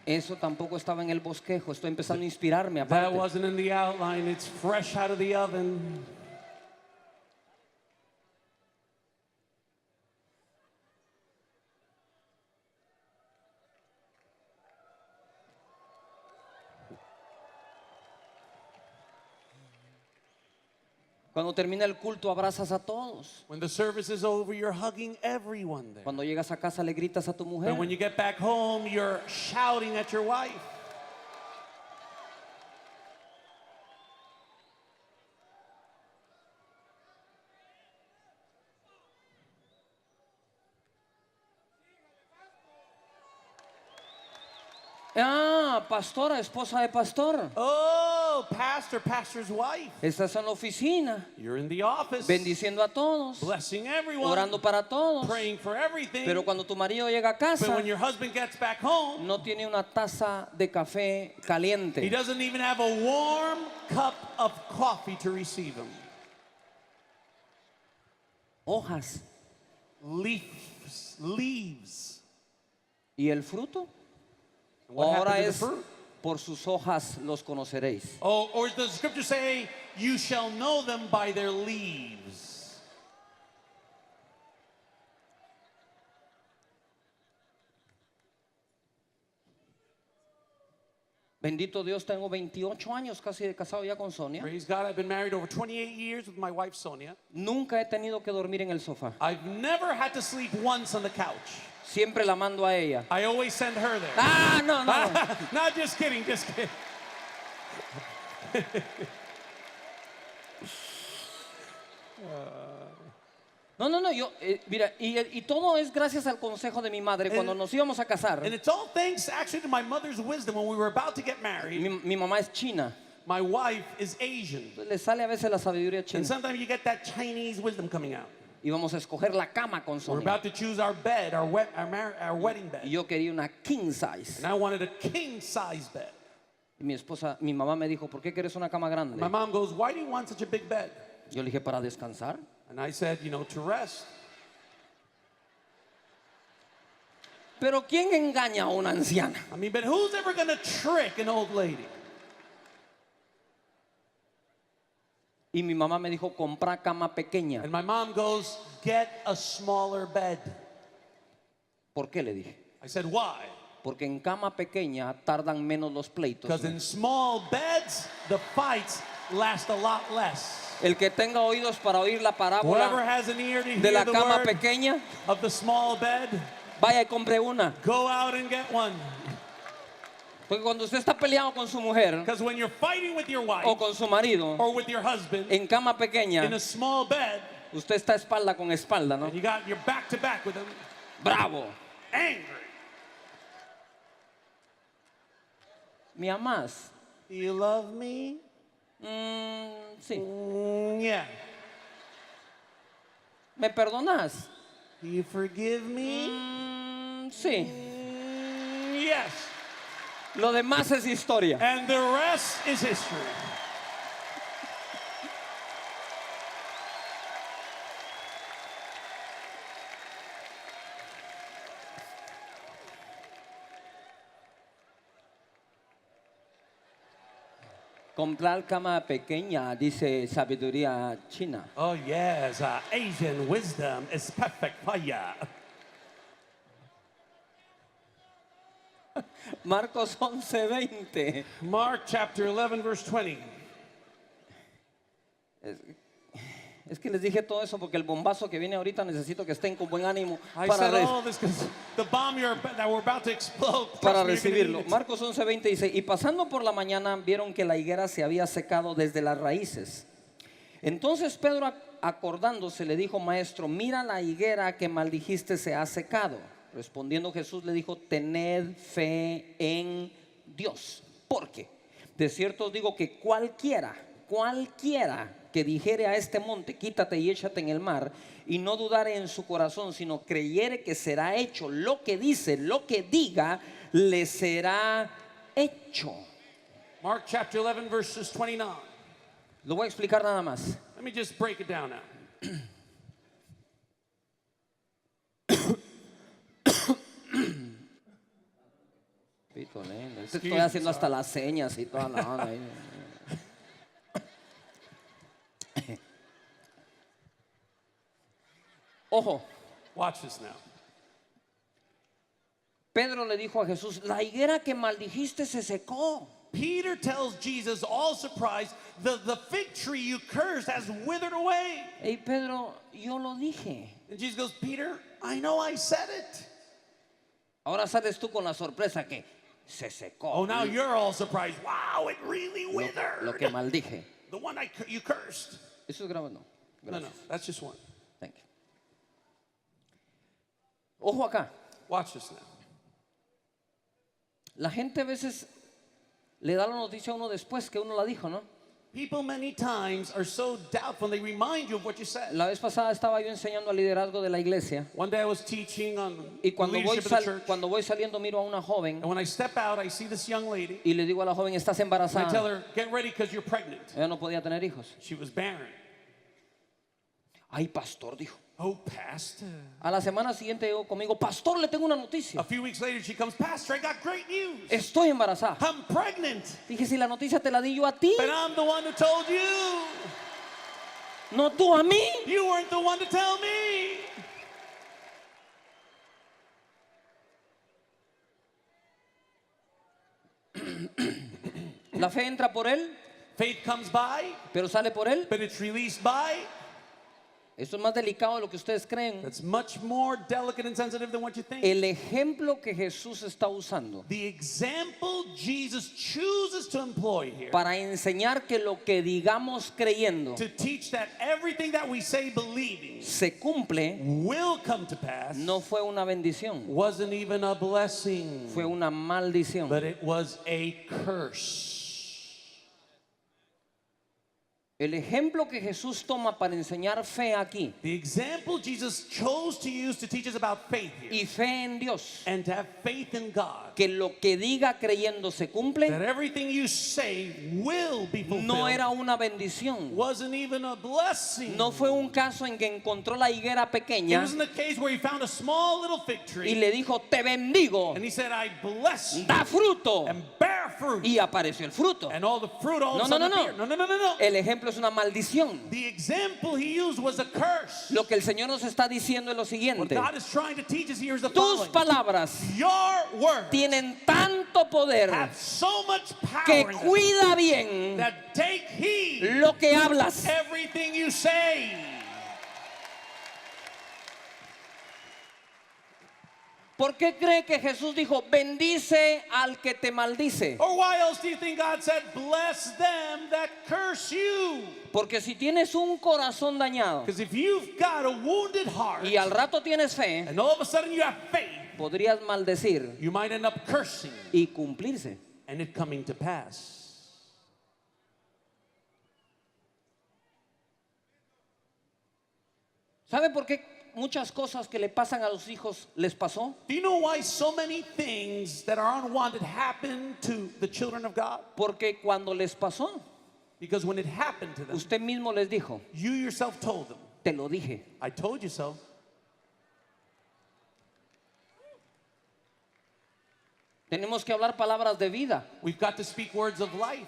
Eso tampoco estaba en el bosquejo. Estoy empezando a inspirarme That aparte. wasn't in the outline. It's fresh out of the oven. Cuando termina el culto abrazas a todos. When the service is over, you're hugging everyone there. Cuando llegas a casa le gritas a tu mujer. And when you get back home, you're shouting at your wife. Ah, pastora, esposa de pastor. Oh, pastor, pastor's wife. Estás en la oficina, You're in the office, bendiciendo a todos, blessing everyone, orando para todos. praying for everything. Pero cuando tu marido llega a But casa, when your husband gets back home, no tiene una taza de café he caliente. doesn't even have a warm cup of coffee to receive him. Hojas. Leaves. ¿Y el fruto? And what Ahora happened to es the fruit? por sus hojas los conoceréis. Oh, or does the scripture say, you shall know them by their leaves? Bendito Dios, tengo 28 años casi de casado ya con Sonia. Praise God, I've been married over 28 years with my wife, Sonia. Nunca he tenido que dormir en el sofá. I've never had to sleep once on the couch. Siempre la mando a ella. I always send her there. Ah, no, no. Not just kidding, just kidding. No, no, no, yo, mira, y todo es gracias al consejo de mi madre. Cuando nos íbamos a casar, And it's all thanks actually to my mother's wisdom when we were about to get married. mi mamá es china. My wife is Asian. Entonces le sale a veces la sabiduría And china. sometimes you get that Chinese wisdom coming out. Íbamos a escoger la cama con We're Sonia. about to choose our bed, our wedding Y bed. yo quería una king size. And I wanted a king size bed. Y mi mamá me dijo, ¿por qué quieres una cama grande? My mom goes, why do you want such a big bed? Yo le dije, para descansar. And I said, to rest. Pero ¿quién engaña a una anciana? I mean, but who's ever going to trick an old lady? Y mi mamá me dijo, compra cama pequeña. And my mom goes, get a smaller bed. ¿Por qué? Le dije. I said, why? Porque en cama pequeña tardan menos los pleitos. Because in small beds, the fights last a lot less. El que tenga oídos para oír la Whoever parábola has an ear to de hear la the cama word pequeña, of the small bed, vaya y compre una. go out and get one. Porque cuando usted está peleado con su mujer Because when you're fighting with your wife o con su marido or with your husband en cama in pequeña, a small bed, usted está espalda con espalda, ¿no? and you got your back to back with them, Bravo. angry. ¿Me amas? Do you love me? Sí. Yeah. ¿Me perdonas? Do you forgive me? Sí. Yes. Lo demás es historia. And the rest is history. Comprar cama pequeña, dice sabiduría china. Oh, yes. Asian wisdom is perfect for ya. Marcos 11:20. Mark chapter 11, verse 20. Es que les dije todo eso porque el bombazo que viene ahorita necesito que estén con buen ánimo I para, said all this because the bomb that we're about to explode. para trust me, you're gonna recibirlo. need it. Marcos 11:20 dice, y pasando por la mañana vieron que la higuera se había secado desde las raíces. Entonces Pedro, acordándose, le dijo, maestro, mira la higuera que maldijiste se ha secado. Respondiendo Jesús le dijo, tened fe en Dios. Porque de cierto os digo que cualquiera que dijere a este monte, quítate y échate en el mar, y no dudare en su corazón, sino creyere que será hecho lo que dice, lo que diga, le será hecho. Mark chapter 11, verses 29. Lo voy a explicar nada más. Let me just break it down now. Híjole, te Excuse estoy haciendo me, hasta las señas y toda la onda ahí. Ojo, Watch this now. Pedro le dijo a Jesús, la higuera que maldijiste se secó. Peter tells Jesus, all surprised, the fig tree you cursed has withered away. Hey Pedro, yo lo dije. And Jesus goes, Peter, I know I said it. Ahora sales tú con la sorpresa que se secó. Oh, now you're all surprised. Wow, it really lo withered. que maldije. The one you cursed. Eso es grabado, no. No, Gracias. that's just one. Thank you. Ojo acá. Watch this now. La gente a veces le da la noticia a uno después que uno la dijo, ¿no? People many times are so doubtful. They remind you of what you said. La vez pasada estaba yo enseñando al liderazgo de la iglesia One day I was teaching on y the cuando voy, leadership of the church. cuando voy saliendo miro a una joven And when I step out, I see this young lady. y le digo a la joven, ¿estás And I tell embarazada? her, get ready because you're pregnant. Ella no podía tener hijos. She was barren. Ay, pastor, dijo. Oh, pastor. A la semana siguiente llegó conmigo, pastor, le tengo una noticia. A few weeks later, she comes, Pastor, I got great news. Estoy embarazada. I'm pregnant. Dije, si la noticia te la di yo a ti, But I'm the one who told you. no tú a mí. You weren't the one to tell me. La fe entra por él, Faith comes by, pero sale por él. but it's released by. Esto es más delicado de lo que ustedes creen. That's much more delicate and sensitive than what you think. El ejemplo que Jesús está usando The example Jesus chooses to employ here para enseñar que lo que digamos creyendo to teach that everything that we say believing se cumple, will come to pass no fue una bendición, wasn't even a blessing, fue una maldición. but it was a curse. El ejemplo que Jesús toma para enseñar fe aquí The example Jesus chose to use to teach us about faith here y fe en Dios, and to have faith in God, que lo que diga creyendo se that cumple, everything you say will be fulfilled, no era una bendición. wasn't even a blessing. No fue un caso en que encontró la higuera It pequeña wasn't a case where he found a small little fig y tree le dijo, te bendigo, and he said, I bless you da fruto, and bear fruit. y apareció el fruto. And all the fruit all of a No, no, sudden no, no. appeared. No. El ejemplo es una maldición. The example he used was a curse. Lo que el Señor nos está diciendo es lo What siguiente: God is trying to teach us here is the tus following. palabras Your words tienen tanto poder have so much que power in them cuida bien that take heed lo que hablas. everything you say. ¿Por qué cree que Jesús dijo, bendice al que te maldice? Or why else do you think God said, bless them that curse you? Porque si tienes un corazón dañado Because if you've got a wounded heart y al rato tienes fe, and all of a sudden you have faith, podrías maldecir you might end up cursing y cumplirse. and it coming to pass. ¿Sabe por qué muchas cosas que le pasan a los hijos les pasó? Do you know why so many things that are unwanted happen to the children of God? Porque cuando les pasó, Because when it happened to them, usted mismo les dijo, you yourself told them, te lo dije. I told you so. Tenemos que hablar palabras de vida. We've got to speak words of life.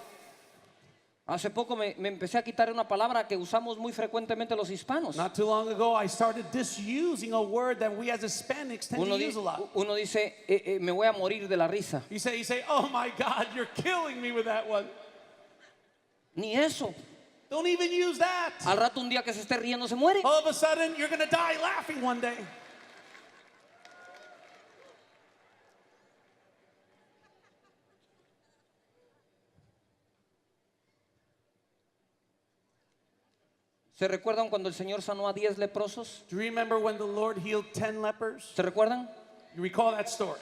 Hace poco me empecé a quitar una palabra que usamos muy frecuentemente los hispanos. Not too long ago, I started disusing a word that we as Hispanics tend to use a lot. Uno dice, me voy a morir de la risa. You say, oh my God, you're killing me with that one. Ni eso. Don't even use that. Al rato un día que se esté riendo se muere. All of a sudden, you're going to die laughing one day. ¿Se recuerdan cuando el Señor sanó a 10 leprosos? Do you remember when the Lord healed 10 lepers? ¿Se recuerdan? You recall that story.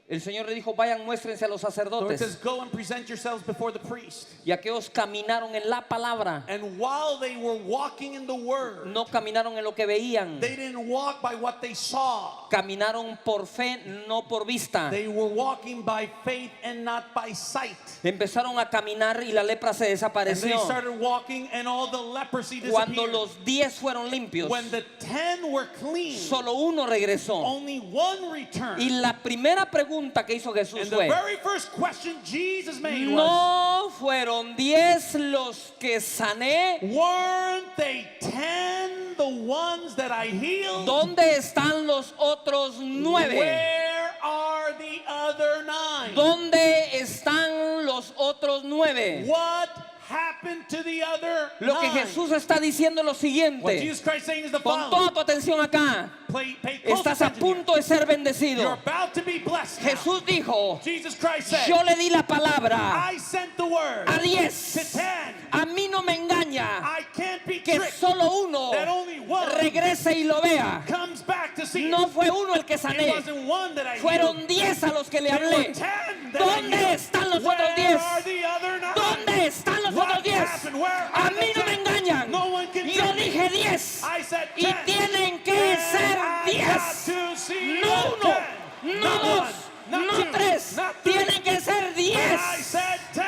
El Señor le dijo, vayan, muéstrense a los So it sacerdotes. says, go and present yourselves before the priest. Y aquellos caminaron en la palabra. And while they were walking in the word, No caminaron en lo que veían. they didn't walk by what they saw. Caminaron por fe, no por vista. They were walking by faith and not by sight. Empezaron a caminar y la lepra se And they desapareció. started walking and all the leprosy Cuando disappeared. los 10 fueron limpios, When the 10 were clean, solo uno regresó. only one returned. Y la primera pregunta pregunta que hizo Jesús And the fue, very first question Jesus made was, ¿no fueron 10 los que sané? weren't they 10 the ones that I healed? ¿Dónde están los otros 9? Where are the other 9? ¿Dónde están los otros 9? What happened to the other Lo que 9? Jesús está diciendo es lo What siguiente. Jesus Christ is saying is the Pon following. toda tu atención acá. Pay close Estás a attention here. punto de ser You're bendecido. about to be blessed now. Jesús dijo, Jesus Christ said, yo le di la palabra I sent the word a to 10. 10. A mí no me engaña I can't be que tricked solo uno that only one regrese y lo vea. comes back to see No it. fue uno el que It sané. wasn't one that I Fueron healed. 10 a los que le There were hablé. 10 that I ¿Dónde healed. están los Where otros 10? are the other 9? ¿Dónde están los What otros 10? happened? Where A are mí the no me 10? engañan. No one can Yo trick me. dije 10. I said Y 10. tienen que And ser I 10. got to see No the uno, 10. no Not dos, one, not no two, tres. not three. Tienen que ser But I 10. said 10.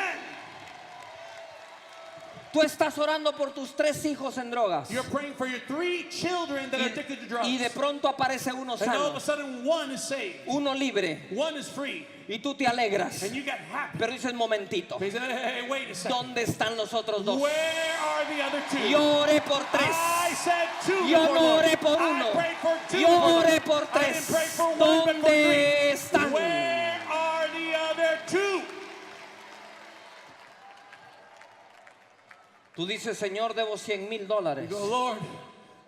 Tú estás orando por tus 3 hijos en drogas. You're praying for your 3 children that are addicted to drugs. Y de pronto aparece uno And all of sano, a sudden one is saved. uno libre. One is free. Y tú te alegras. And you get happy. Pero dices, momentito, He said, hey, wait a second. ¿dónde están los otros 2? Where are the other 2? Yo oré por 3. I said 2 Yo before no one. oré por I uno. prayed for 2 Yo before oré one. por I didn't 3. pray for 1 but for 3. ¿Dónde están? Where are the other 2? Tú dices, Señor, debo $100,000. You go, Lord,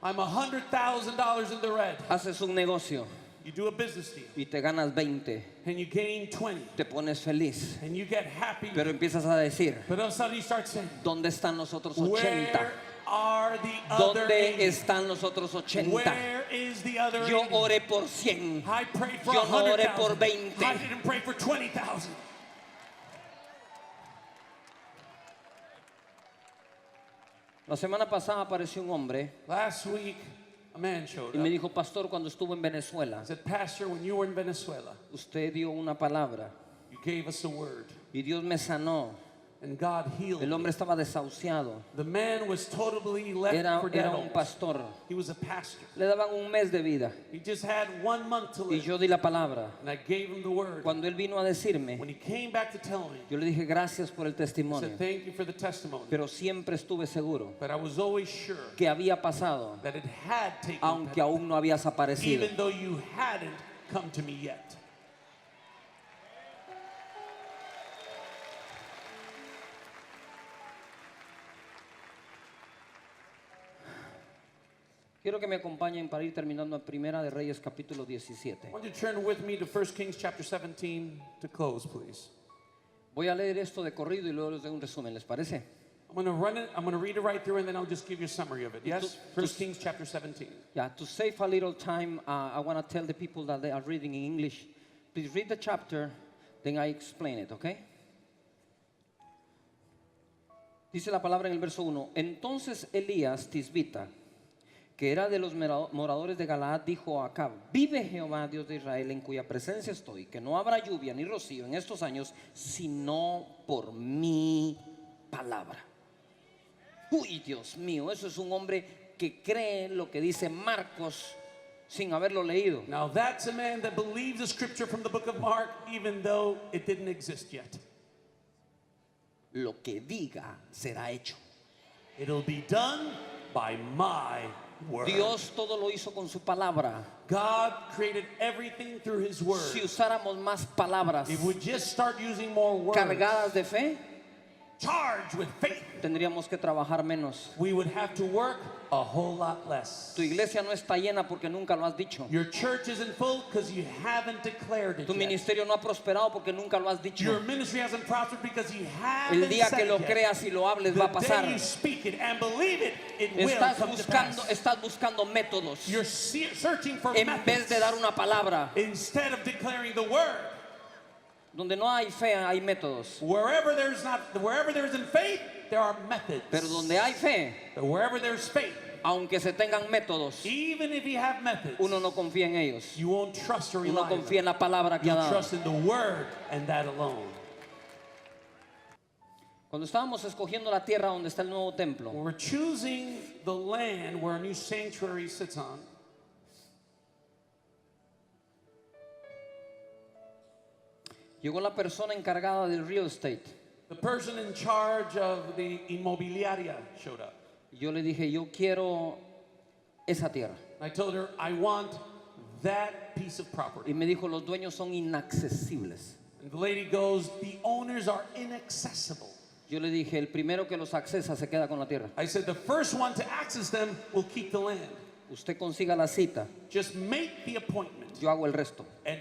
I'm $100,000 in the red. Haces un negocio You do a business deal y te ganas 20. and you gain 20 Te pones feliz. and you get happy. Pero empiezas a decir, But all of a sudden you start saying, ¿dónde están los otros 80? where are the other ¿Dónde 80? están los otros 80? Where is the other Yo 80? oré por 100. I prayed for Yo no oré por 100,000. 20. I didn't pray for 20,000. La semana pasada apareció un hombre Last week, a man showed y me up. dijo, pastor, cuando estuve en Venezuela, He said, Pastor, when you were in Venezuela, usted dio una palabra you gave us a word, y Dios me sanó. and God healed El me. hombre estaba desahuciado. The man was totally left for dead. Era un almost. pastor. He was a pastor. Le daban un mes de vida He just had 1 month to y live. yo di la palabra. And I gave him the word. Cuando él vino a decirme, When he came back to tell me, yo le dije gracias por el I testimonio, said, thank you for the testimony. pero siempre estuve seguro But I was always sure que había pasado, that it had taken aunque place, aún no habías aparecido. even though you hadn't come to me yet. Quiero que me acompañen para ir terminando en Primera de Reyes capítulo 17. I want you to turn with me to 1 Kings chapter 17 to close, please. Voy a leer esto de corrido y luego les doy un resumen, ¿les parece? I'm going to run it. I'm going to read it right through, and then I'll just give you a summary of it. Yes, to- 1 Kings chapter 17. Yeah, to save a little time, I want to tell the people that they are reading in English, please read the chapter, then I explain it, okay? Dice la palabra en el verso 1. Entonces Elías Tisbita, que era de los moradores de Galaad, dijo a Acab: vive Jehová, Dios de Israel, en cuya presencia estoy, que no habrá lluvia ni rocío en estos años, sino por mi palabra. Uy, Dios mío, eso es un hombre que cree lo que dice Marcos sin haberlo leído. Now that's a man that believes the scripture from the book of Mark, even though it didn't exist yet. Lo que diga será hecho. It'll be done by my word. Dios todo lo hizo con su palabra. God created everything through his word. Si usáramos más palabras If we just start using more words, cargadas de fe, charged with faith, tendríamos que trabajar menos. we would have to work a whole lot less. Tu iglesia no está llena porque nunca lo has dicho. Your church isn't full because you haven't declared it Tu yet. ministerio no ha prosperado porque nunca lo has dicho. Your ministry hasn't prospered because you haven't El día said que lo it yet. creas y lo hables va a The pasar. day you speak it and believe it, it will Estás come to pass. buscando métodos You're searching for en methods vez de dar una palabra. instead of declaring the word. Donde no hay fe hay métodos. Wherever there isn't faith, there are methods. Pero donde hay fe, But wherever there's faith, aunque se tengan métodos, even if you have methods, uno no confía en ellos. you won't trust or rely Uno on confía en them. la palabra que ha You dado. trust in the word and that alone. Cuando estábamos escogiendo la tierra donde está el nuevo templo, When we're choosing the land where a new sanctuary sits on, Llegó la persona encargada del real estate. The person in charge of the inmobiliaria showed up. Yo le dije, yo quiero esa tierra. I told her, I want that piece of property. Y me dijo, los dueños son inaccesibles. And the lady goes, the owners are inaccessible. Yo le dije, el primero que los accesa se queda con la tierra. I said, the first one to access them will keep the land. Usted consiga la cita, Just make the appointment, yo hago el resto. and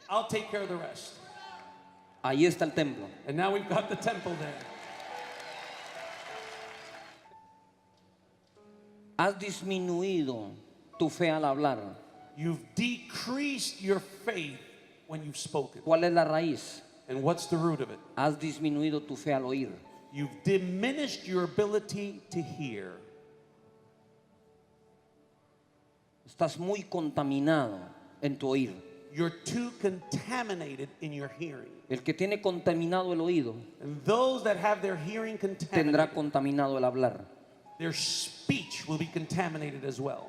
I'll take care of the rest. Ahí está el templo. And now we've got the temple there. Has disminuido tu fe al hablar. You've decreased your faith when you've spoken. ¿Cuál es la raíz? And what's the root of it? Has disminuido tu fe al oír. You've diminished your ability to hear. Estás muy contaminado en tu oír. You're too contaminated in your hearing. El que tiene contaminado el oído And those that have their hearing tendrá contaminated, contaminado el hablar. their speech will be contaminated as well.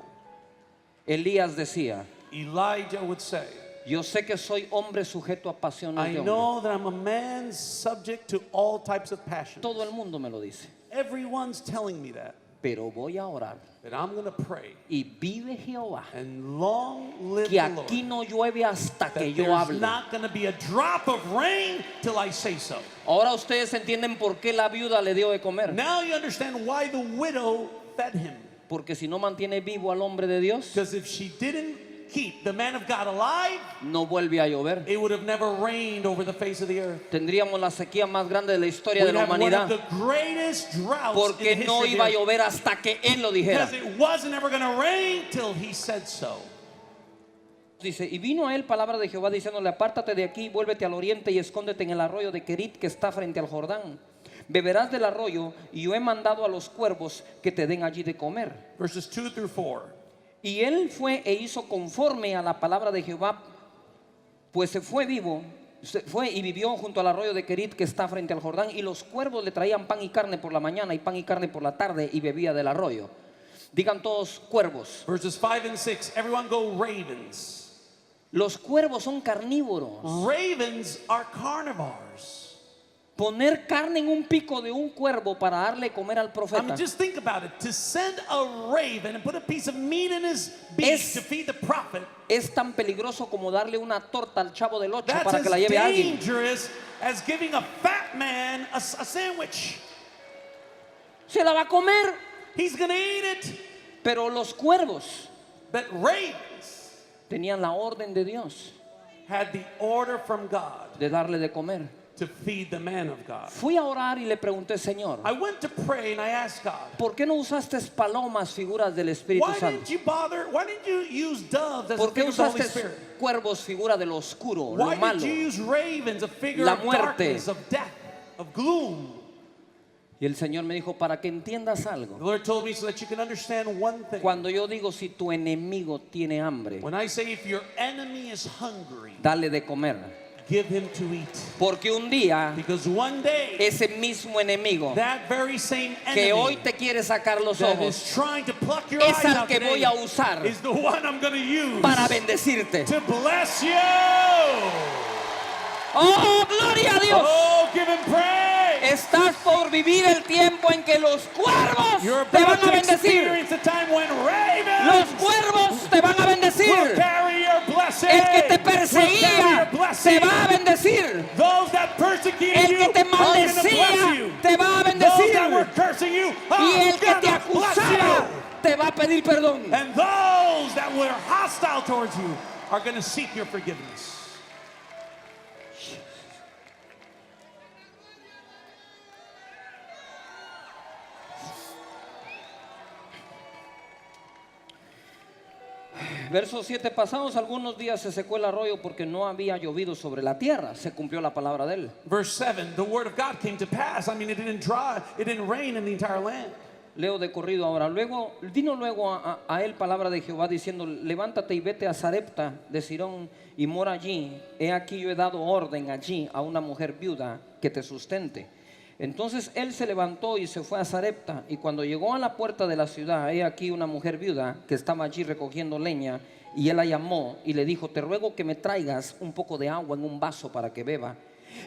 Elías decía, Elijah would say, yo sé que soy hombre sujeto a pasiones I de hombre. know that I'm a man subject to all types of passions. Todo el mundo me lo dice. Everyone's telling me that. Pero voy a orar. But I'm going to pray. Y vive Jehová, And long live que the Lord. aquí no llueve hasta que That yo there's hable. not going to be a drop of rain till I say so. Ahora ustedes entienden por qué la viuda le dio de comer. Now you understand why the widow fed him. Porque si no mantiene vivo al hombre de Dios, Because if she didn't keep the man of God alive, no vuelve a llover. it would have never rained over the face of the earth. Tendríamos la sequía más grande de la historia de We'd la have one of humanidad. the greatest droughts Porque in the no history iba a of the earth. llover hasta que Él lo dijera. Because it wasn't ever going to rain till he said so. Dice, y vino a él palabra de Jehová diciéndole, apártate de aquí, vuélvete al oriente y escóndete en el arroyo de Kerit que está frente al Jordán. Beberás del arroyo y yo he mandado a los cuervos que te den allí de comer. Verses 2 through 4. Y él fue e hizo conforme a la palabra de Jehová, pues se fue y vivió junto al arroyo de Kerit que está frente al Jordán, y los cuervos le traían pan y carne por la mañana y pan y carne por la tarde, y bebía del arroyo. Digan todos cuervos. Verses 5 and 6. Everyone go ravens. Los cuervos son carnívoros. Ravens are carnivores. Poner carne en un pico de un cuervo para darle comer al I profeta mean, just think about it. To send a raven and put a piece of meat in his beak Es- to feed the prophet, es tan peligroso como darle una torta al chavo del 8 that's para que la as lleve a alguien. dangerous as giving a fat man a sandwich. Se la va a comer, He's going to eat it. pero los cuervos But ravens tenían la orden de Dios had the order from God de darle de comer. to feed the man of God. Fui a orar y le pregunté, Señor, I went to pray and I asked God, ¿por qué no usaste palomas, figuras del Espíritu why Santo? didn't you bother? Why didn't you use doves as a ¿Por qué figure of the Holy usaste Spirit? cuervos, figura de lo oscuro, lo Why malo? did you use ravens, a figure La of muerte. darkness, of death, of gloom? Y el Señor me dijo, para que entiendas The algo. Lord told me so that you can understand one thing. Cuando yo digo, si tu enemigo tiene hambre, When I say if your enemy is hungry, dale de comer. give him to eat. Porque un día Because one day, ese mismo enemigo that very same que hoy enemy te quiere sacar los that ojos is trying to pluck your es eyes al out que voy a today usar is the one I'm going to use para bendecirte. to bless you. ¡Oh, gloria a Dios! Oh, give him praise. Estás por vivir el tiempo en que los cuervos You're te van about a to bendecir. experience a time when Los ravens cuervos te van a will bendecir. carry your blessing. El que te Will carry perseguía your blessing. te va a bendecir. Those that persecuted El you que te are going to bless maldecía you. te va a Those that were bendecir. cursing you Y are el que te going to bless acusaba you. te va a pedir perdón. And those that were hostile towards you are going to seek your forgiveness. Verso 7, pasados algunos días se secó el arroyo porque no había llovido sobre la tierra. Se cumplió la palabra de él. Verse 7, the word of God came to pass. I mean, it didn't rain in the entire land. Leo de corrido ahora. Vino luego a él palabra de Jehová diciendo, levántate y vete a Sarepta de Sidón y mora allí. He aquí yo he dado orden allí a una mujer viuda que te sustente. Entonces él se levantó y se fue a Sarepta, y cuando llegó a la puerta de la ciudad, he aquí una mujer viuda que estaba allí recogiendo leña, y él la llamó y le dijo, te ruego que me traigas un poco de agua en un vaso para que beba.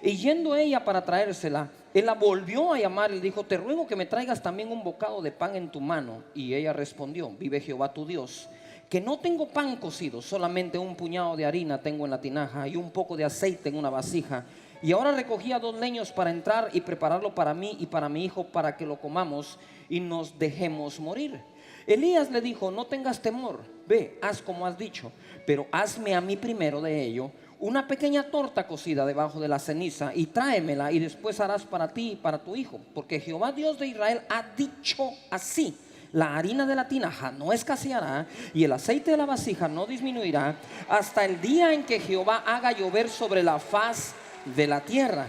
Y yendo ella para traérsela, él la volvió a llamar y le dijo: te ruego que me traigas también un bocado de pan en tu mano. Y ella respondió: vive Jehová tu Dios, que no tengo pan cocido, solamente un puñado de harina tengo en la tinaja y un poco de aceite en una vasija. Y ahora recogía 2 leños para entrar y prepararlo para mí y para mi hijo, para que lo comamos y nos dejemos morir. Elías le dijo: no tengas temor, ve, haz como has dicho, pero hazme a mí primero de ello una pequeña torta cocida debajo de la ceniza y tráemela, y después harás para ti y para tu hijo, porque Jehová Dios de Israel ha dicho así: la harina de la tinaja no escaseará y el aceite de la vasija no disminuirá hasta el día en que Jehová haga llover sobre la faz de la tierra.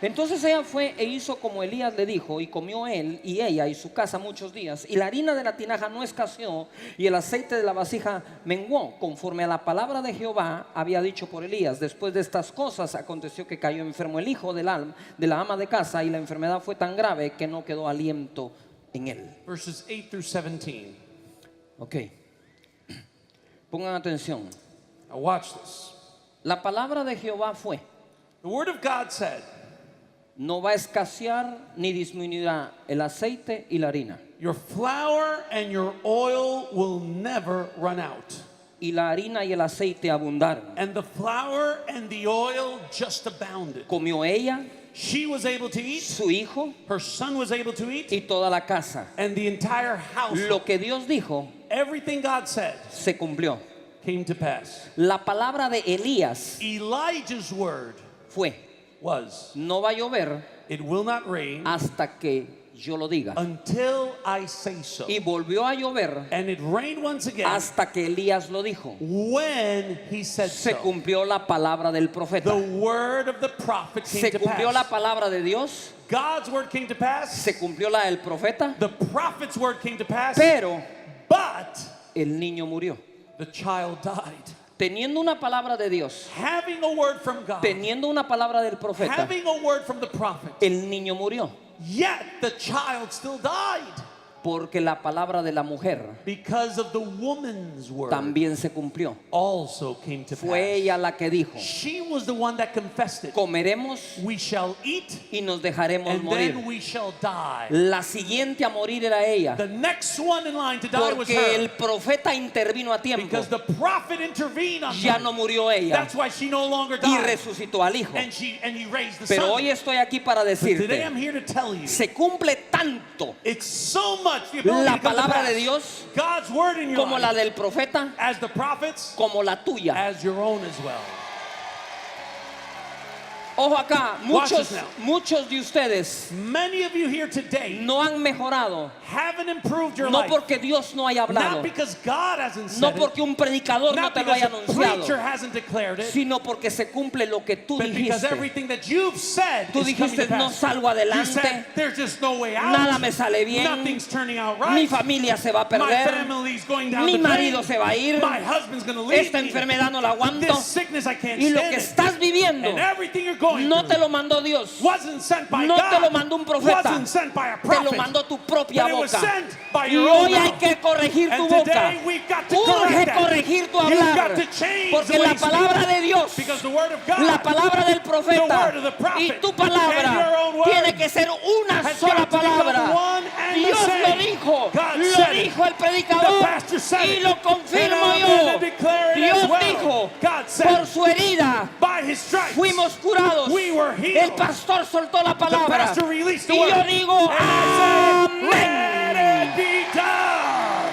Entonces ella fue e hizo como Elías le dijo, y comió él y ella y su casa muchos días. Y la harina de la tinaja no escaseó y el aceite de la vasija menguó, conforme a la palabra de Jehová había dicho por Elías. Después de estas cosas aconteció que cayó enfermo el hijo de la ama de casa, y la enfermedad fue tan grave que no quedó aliento en él. Verses 8 through 17. Ok, pongan atención. Now watch this. La palabra de Jehová fue: The word of God said, no va a escasear ni disminuirá el aceite y la harina, your flour and your oil will never run out. y la harina y el aceite abundaron. And the flour and the oil just abounded. Comió ella, She was able to eat, su hijo her son was able to eat, y toda la casa. and the entire house. Lo que Dios dijo Everything God said se cumplió. came to pass. La palabra de Elías Elijah's word fue: was, no va a llover it will not rain hasta que yo lo diga. until I say so. Y volvió a llover And it rained once again hasta que Elías lo dijo. when he said Se so. cumplió la palabra del profeta. The word of the prophet came Se to cumplió la pass. palabra de Dios. God's word came to pass. Se cumplió la del profeta. The prophet's word came to pass. Pero But el niño murió. the child died. Teniendo una palabra de Dios, Having a word from God, teniendo una palabra del profeta, having a word from the prophet, el niño murió. yet the child still died Porque la palabra de la mujer because of the woman's word también se cumplió. also came to Fue pass. ella la que dijo: She was the one that confessed it. comeremos We shall eat y nos dejaremos and morir. then we shall die. La siguiente a morir era ella, The next one in line to die was porque her el profeta intervino a tiempo. because the prophet intervened on Ya her. no murió ella That's why she no longer y died. resucitó al hijo. And he raised the Pero son. hoy estoy aquí para But today decirte: I'm here to tell you, se cumple tanto it's so much the ability la to come to palabra pass. de Dios God's word in your como la life, del profeta, as the prophets, como la tuya. as your own as well. Ojo acá, Watch this now. muchos de ustedes Many of you here today no han mejorado, haven't improved your no life. porque Dios no haya Not hablado, because God hasn't said no it, porque un predicador no not te lo haya because a preacher anunciado, hasn't declared it, sino porque se cumple lo que tú but because dijiste. everything that you've said Tú is coming to dijiste: no pass. salgo You adelante, said, there's just no way out. nada me sale bien, Nothing's turning out right. mi familia se va a My perder, family's going down mi the drain. marido se va a ir, My husband's going to leave esta me. enfermedad no la aguanto, This sickness I can't y lo stand que it. estás viviendo And everything you're going no through te lo mandó Dios, wasn't sent by no God. te lo mandó un profeta, Wasn't sent by a te lo prophet. mandó tu propia But it was boca. sent by Y your own hoy hay mouth. que corregir tu And boca. today we've got to Urge correct that. corregir tu You've hablar, got to change porque the way la you speak. palabra de Dios, Because the word of God, la palabra del the profeta word of the prophet, y tu and your palabra own word tiene que ser una has sola got to become palabra. one and the Dios same. lo dijo, God lo said it. dijo el The predicador pastor said y it. lo And confirmo I'm yo. going to declare it Dios as well. dijo: God said por it. su herida By his stripes fuimos curados. we were El healed. pastor soltó la The palabra pastor released the y word. yo digo: And I say, amén. let it be done.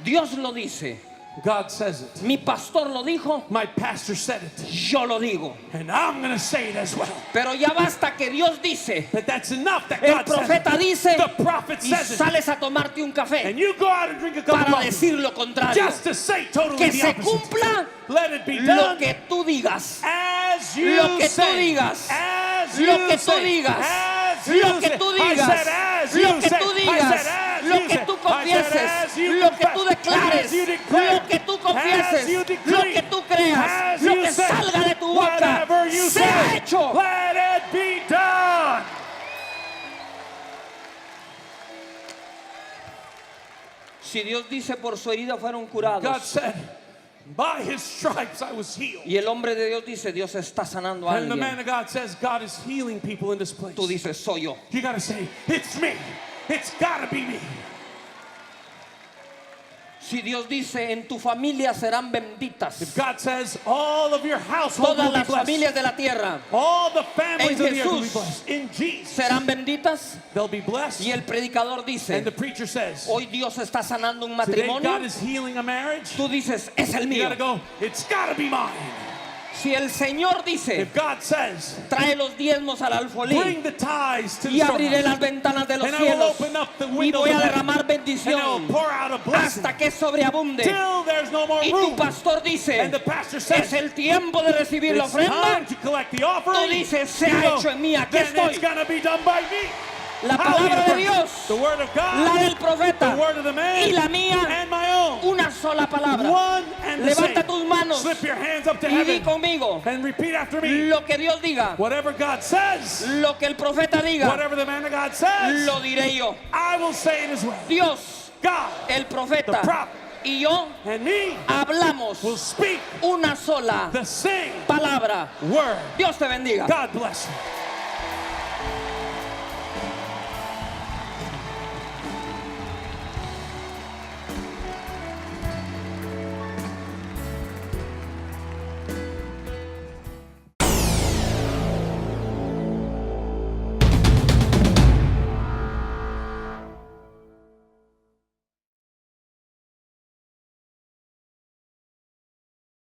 Dios lo dice, God says it. mi pastor lo dijo, My pastor said it. yo lo digo. And I'm going to say it as well. Pero ya basta que Dios dice, But that's enough that el God says profeta it. dice, The prophet y says it. sales a tomarte un café And you go out and drink a cup of para coffee decir lo contrario. just to say totally Que the se opposite. cumpla Let it be lo done que tú digas. as you Lo que tú say. digas. As Lo you que tú say. digas. As Lo you que say. tú I digas. said as Lo you que say. tú I digas. said as Lo you que say. tú I said confieses. as you Lo que confess. tú declares. As you declare. Lo que tú As confieses. you Lo decree. que tú creas. As Lo you que say. salga de tu boca. Whatever you Sea say. hecho. Let it be done. Si Dios dice por su herida fueron curados. God said, by his stripes I was healed. Y el hombre de Dios dice, Dios está sanando a And the man alguien. of God says, God is healing people in this place. Tú dices, soy yo. You got to say, it's me. It's got to be me. Si Dios dice, en tu familia serán benditas. If God says, all of your household Todas will be las blessed. familias de la tierra All the families En of the earth will be Jesús blessed. In Jesus, serán benditas. they'll be blessed. Y el predicador And dice, the preacher says, hoy Dios está sanando un today God matrimonio. is healing a marriage. Tú dices, es el You mío. got to go, it's got to be mine. Si el Señor dice, If God says, trae los diezmos al bring alfolí the tithes to the y abriré storehouse, las ventanas de los and I will cielos open up the y windows voy a of heaven, derramar and I bendición will pour out a blessing hasta que sobreabunde. till there's no more Y tu room. pastor dice, And the pastor es says, el tiempo de recibir la it's time ofrenda. to collect the Tú offering. dices, se You ha go, hecho en mí, aquí then estoy. it's going to be done by me. La I'll be palabra the de person. Dios, The word of la God, del profeta the word of the man, y la mía, and my own. una sola palabra. One and the Levanta same. tus manos Slip your hands up to y di heaven conmigo and repeat after me. lo que Dios diga, Whatever God says, lo que el profeta diga, whatever the man of God says, lo diré yo. I will say it as well. Dios, God el profeta The prophet. y yo and me hablamos will speak una sola the same palabra. word. Dios te bendiga. God bless you.